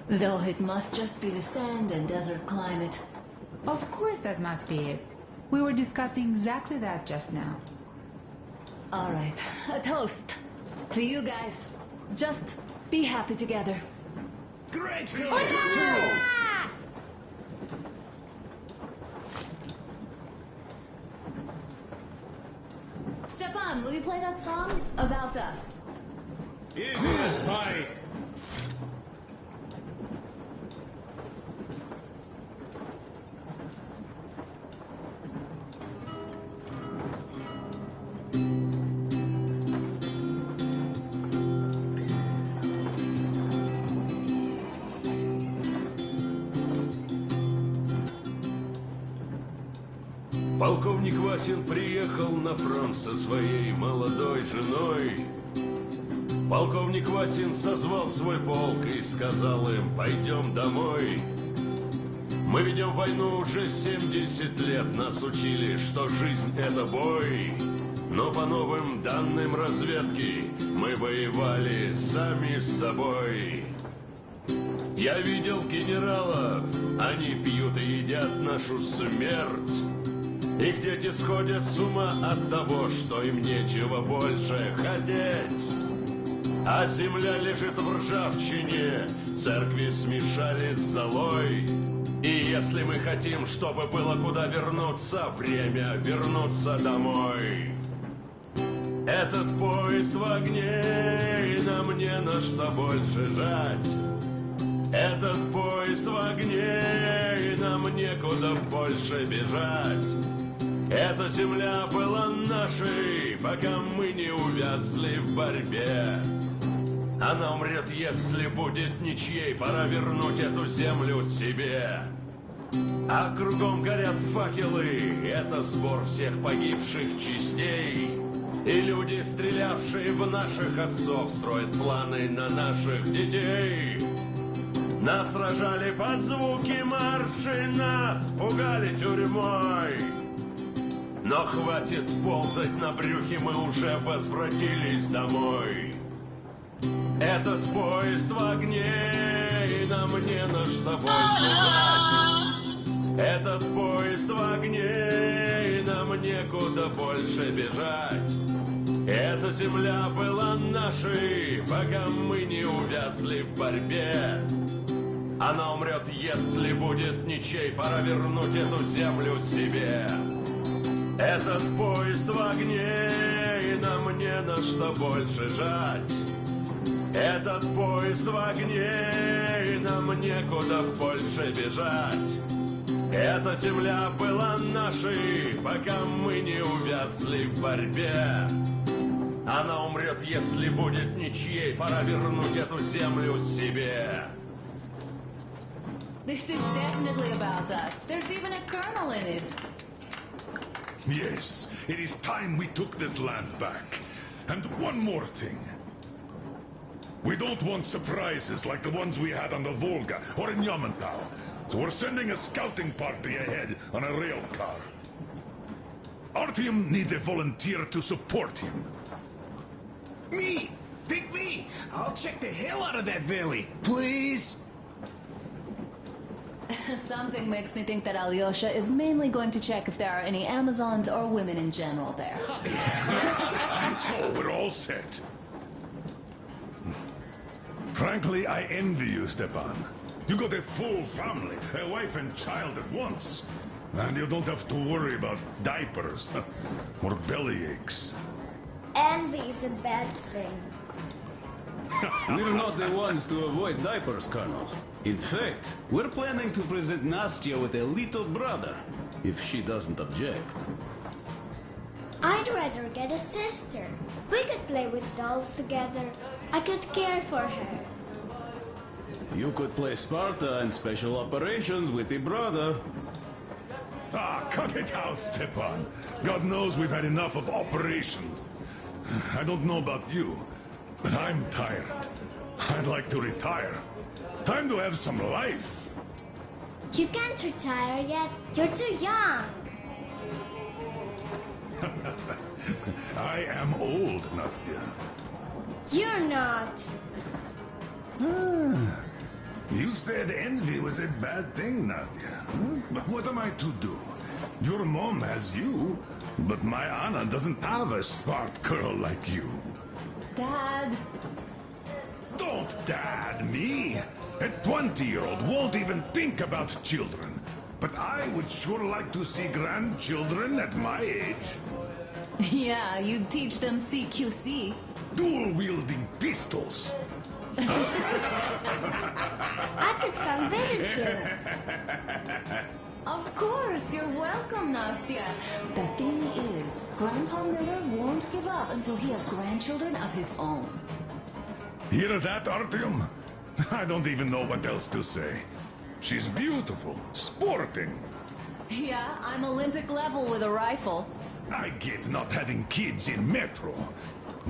Though it must just be the sand and desert climate. Of course that must be it. We were discussing exactly that just now. All right, a toast to you guys. Just be happy together. Great Stefan, will you play that song about us? Easy as pie. Полковник Васин приехал на фронт со своей молодой женой. Полковник Васин созвал свой полк и сказал им: пойдем домой. Мы ведем войну уже 70 лет, нас учили, что жизнь это бой. Но по новым данным разведки мы воевали сами с собой. Я видел генералов, они пьют и едят нашу смерть. Их дети сходят с ума от того, что им нечего больше хотеть. А земля лежит в ржавчине, церкви смешали с золой. И если мы хотим, чтобы было куда вернуться, время вернуться домой. Этот поезд в огне, и нам не на что больше жать. Этот поезд в огне, и нам некуда больше бежать. Эта земля была нашей, пока мы не увязли в борьбе. Она умрет, если будет ничьей, пора вернуть эту землю себе. А кругом горят факелы, это сбор всех погибших частей. И люди, стрелявшие в наших отцов, строят планы на наших детей. Нас сражали под звуки маршей, нас пугали тюрьмой. Но хватит ползать на брюхе, мы уже возвратились домой. Этот поезд в огне, и нам не на что больше ждать. Этот поезд в огне, и нам некуда больше бежать. Эта земля была нашей, пока мы не увязли в борьбе. Она умрет, если будет ничей, пора вернуть эту землю себе. Этот поезд в огне, и нам не на что больше жать. Этот поезд в огне, и нам некуда больше бежать. Эта земля была нашей, пока мы не увязли в борьбе. Она умрет, если будет ничьей, пора вернуть эту землю себе. This is definitely about us. There's even a colonel in it. Yes, it is time we took this land back. And one more thing. We don't want surprises like the ones we had on the Volga or in Yamantau. So we're sending a scouting party ahead on a rail car. Artyom needs a volunteer to support him. Me! Pick me! I'll check the hell out of that valley, please! Something makes me think that Alyosha is mainly going to check if there are any Amazons or women in general there. So we're all set. Frankly, I envy you, Stepan. You got a full family, a wife and child at once. And you don't have to worry about diapers or bellyaches. Envy is a bad thing. We're not the ones to avoid diapers, Colonel. In fact, we're planning to present Nastya with a little brother, if she doesn't object. I'd rather get a sister. We could play with dolls together. I could care for her. You could play Sparta and special operations with your brother. Ah, cut it out, Stepan. God knows we've had enough of operations. I don't know about you, but I'm tired. I'd like to retire. Time to have some life. You can't retire yet. You're too young. I am old, Nastya. You're not. You said envy was a bad thing, Nastya. But what am I to do? Your mom has you, but my Anna doesn't have a smart girl like you. Dad! Don't dad me! A 20-year-old won't even think about children. But I would sure like to see grandchildren at my age. Yeah, you'd teach them CQC. Dual-wielding pistols. I could come visit you. Of course, you're welcome, Nastya. The thing is, Grandpa Miller won't give up until he has grandchildren of his own. Hear that, Artyom? I don't even know what else to say. She's beautiful, sporting. Yeah, I'm Olympic level with a rifle. I get not having kids in Metro.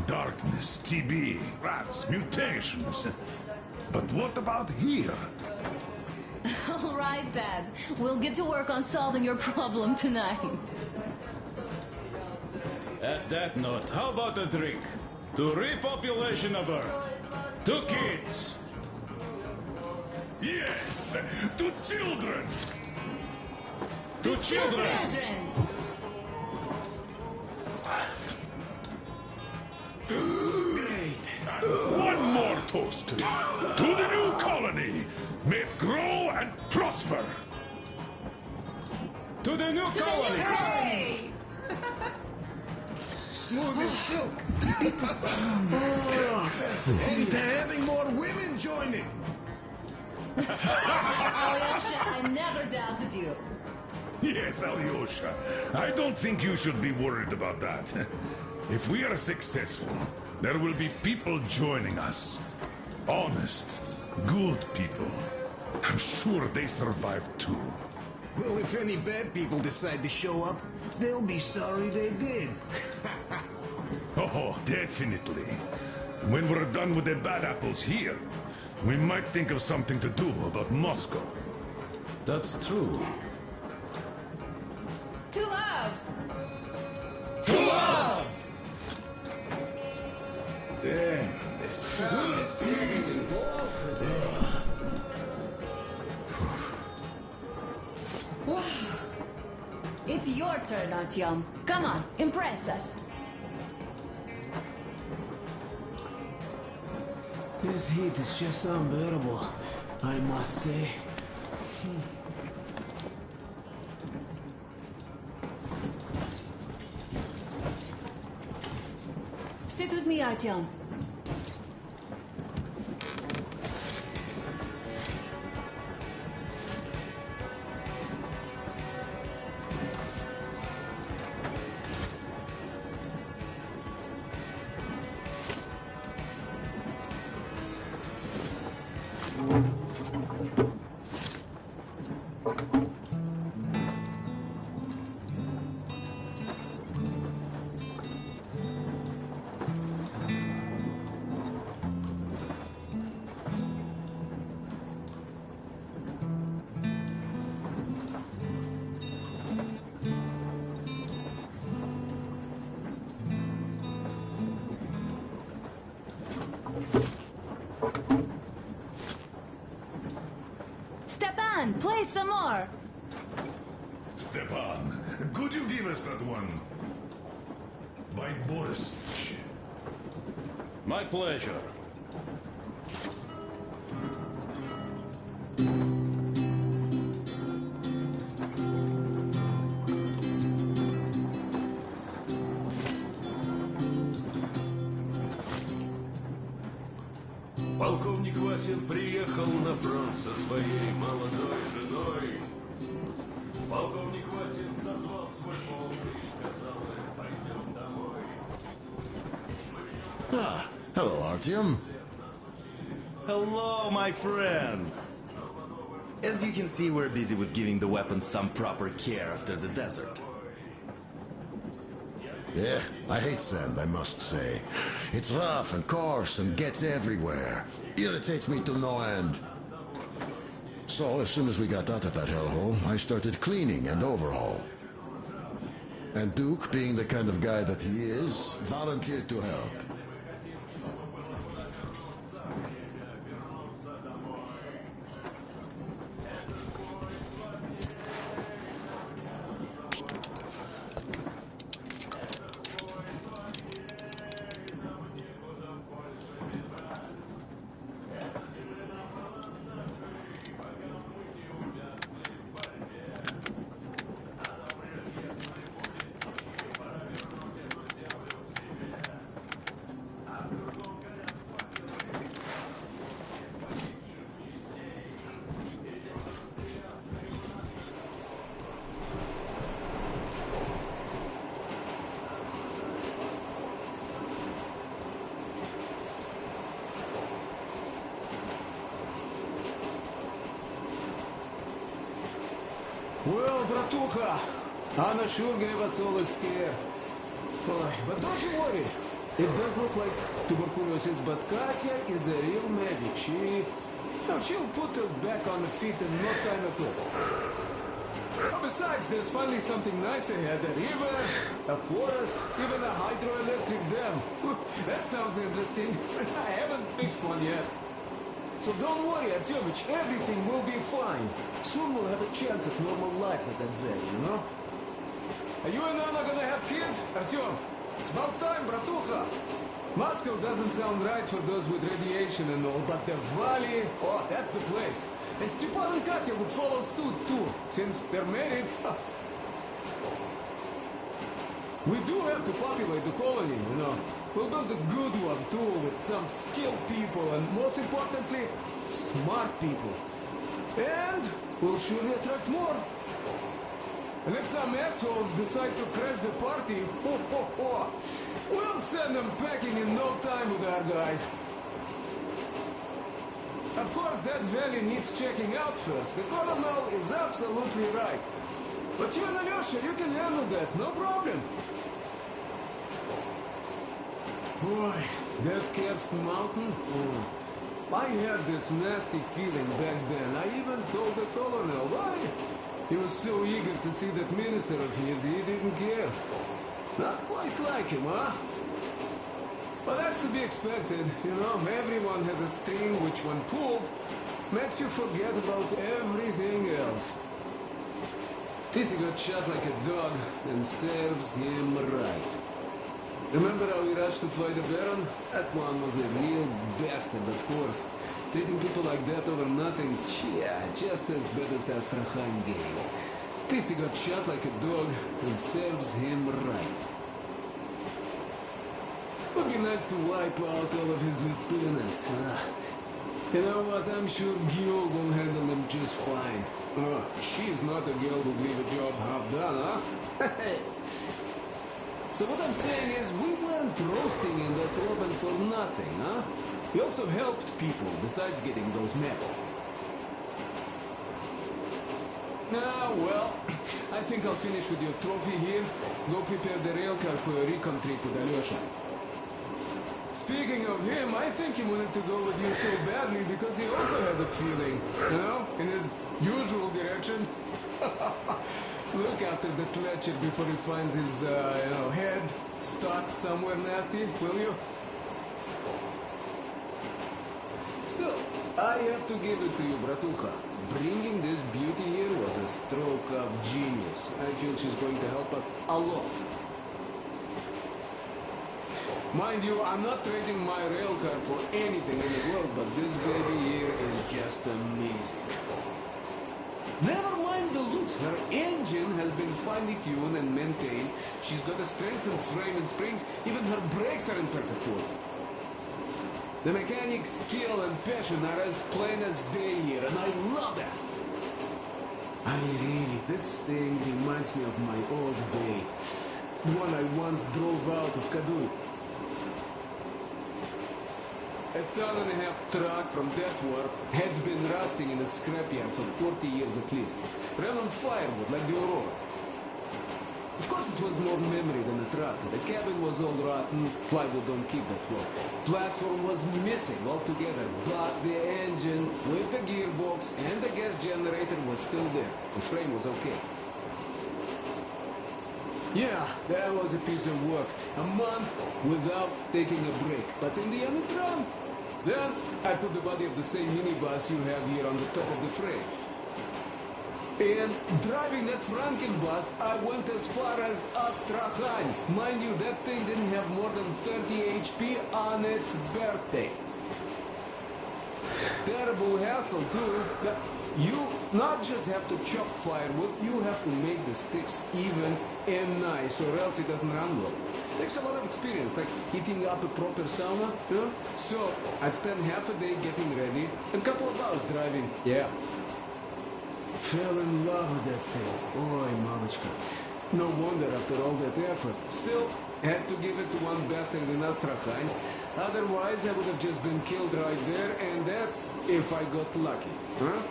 Darkness, TB, rats, mutations. But what about here? All right, Dad. We'll get to work on solving your problem tonight. At that note, how about a drink? To repopulation of Earth. To kids. Yes, to children. To children. Great. And one more toast. To the new colony. May it grow and prosper. To the new colony. Hey! Smooth as silk. And to having more women join it. Alyosha, I never doubted you. Yes, Alyosha. I don't think you should be worried about that. If we are successful, there will be people joining us. Honest, good people. I'm sure they survived too. Well, if any bad people decide to show up, they'll be sorry they did. Oh, definitely. When we're done with the bad apples here, we might think of something to do about Moscow. That's true. To love! To love! Damn, the sun is setting in wall today. Wow. It's your turn, Artyom. Come on, impress us. This heat is just unbearable, I must say. Sit with me, Artyom. Stepan, play some more. Stepan, could you give us that one? By Boris. My pleasure. Полковник Васин приехал на фронт со своей молодой женой. Полковник Васин созвал свой полк и сказал им: пойдем домой. Ah, hello, Artyom. Hello, my friend. As you can see, we're busy with giving the weapons some proper care after the desert. Yeah, I hate sand, I must say. It's rough and coarse and gets everywhere. Irritates me to no end. So, as soon as we got out of that hellhole, I started cleaning and overhaul. And Duke, being the kind of guy that he is, volunteered to help. Well, bratуха, Anna sure gave us all a scare. But don't you worry. It does look like tuberculosis, but Katya is a real medic. She'll put her back on the feet in no time at all. Besides, there's finally something nice ahead. A river, a forest, even a hydroelectric dam. That sounds interesting. I haven't fixed one yet. So don't worry, Artyomich, everything will be fine. Soon we'll have a chance at normal lives at that valley, you know? Are you and Anna gonna have kids? Artyom, it's about time, bratуха. Moscow doesn't sound right for those with radiation and all, but the valley, oh, that's the place. And Stepan and Katya would follow suit too, since they're married. We do have to populate the colony, you know. We'll build a good one too, with some skilled people and, most importantly, smart people. And we'll surely attract more. And if some assholes decide to crash the party, we'll send them packing in no time with our guys. Of course, that valley needs checking out first. The colonel is absolutely right. But you and Alyosha, you can handle that, no problem. Boy, that Kerst mountain? Oh. I had this nasty feeling back then. I even told the colonel why. He was so eager to see that minister of his, he didn't care. Not quite like him, huh? But that's to be expected, you know. Everyone has a string which, when pulled, makes you forget about everything else. Tissy got shot like a dog, and serves him right. Remember how we rushed to fight the Baron? That one was a real bastard, of course. Treating people like that over nothing, yeah, just as bad as the Astrakhan game. Tissy got shot like a dog, and serves him right. Would be nice to wipe out all of his lieutenants, huh? You know what, I'm sure Gil will handle them just fine. She's not a girl who'd leave a job half done, huh? So what I'm saying is, we weren't roasting in that oven for nothing, huh? We also helped people, besides getting those maps. Well, I think I'll finish with your trophy here. Go prepare the rail car for a recon trip with Alyosha. Speaking of him, I think he wanted to go with you so badly because he also had a feeling, you know, in his usual direction. Look after the Fletcher before he finds his, head stuck somewhere nasty, will you? Still, I have to give it to you, Bratucha. Bringing this beauty here was a stroke of genius. I feel she's going to help us a lot. Mind you, I'm not trading my railcar for anything in the world, but this baby here is just amazing. Never mind the looks. Her engine has been finely tuned and maintained. She's got a strengthened frame and springs. Even her brakes are in perfect order. The mechanic's skill and passion are as plain as day here, and I love that. This thing reminds me of my old bay. The one I once drove out of Kadui. A ton-and-a-half truck from that war had been rusting in a scrapyard for 40 years at least. Ran on firewood like the Aurora. Of course it was more memory than a truck. The cabin was all rotten, plywood don't keep that well. Platform was missing altogether, but the engine with the gearbox and the gas generator was still there. The frame was okay. Yeah, that was a piece of work. A month without taking a break. But in the end it ran. Then I put the body of the same minibus you have here on the top of the frame. And driving that Frankenbus, I went as far as Astrakhan. Mind you, that thing didn't have more than 30 HP on its birthday. Terrible hassle too. You not just have to chop firewood, you have to make the sticks even and nice, or else it doesn't run well. Takes a lot of experience, like heating up a proper sauna, you know? So, I'd spend half a day getting ready, and a couple of hours driving. Yeah. Fell in love with that thing. Oy, mamichka. No wonder after all that effort. Still, had to give it to one bastard in Astrakhan. Otherwise, I would have just been killed right there, and that's if I got lucky, huh?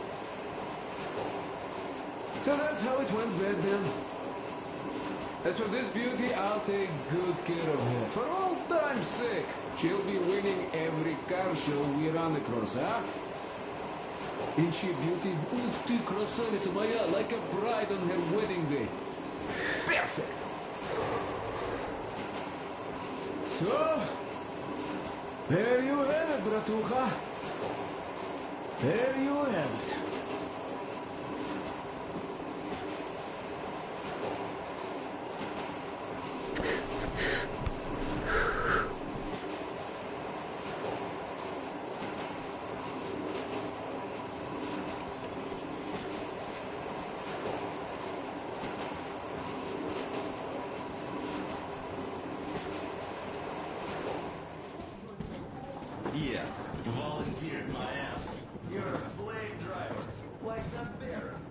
So that's how it went back then. As for this beauty, I'll take good care of her. For all time's sake, she'll be winning every car show we run across, huh? Ain't she a beauty? Uch ty, красавица моя, like a bride on her wedding day. Perfect! So, there you have it, Bratucha. There you have it. Yeah, volunteered my ass. You're a slave driver, like the Baron.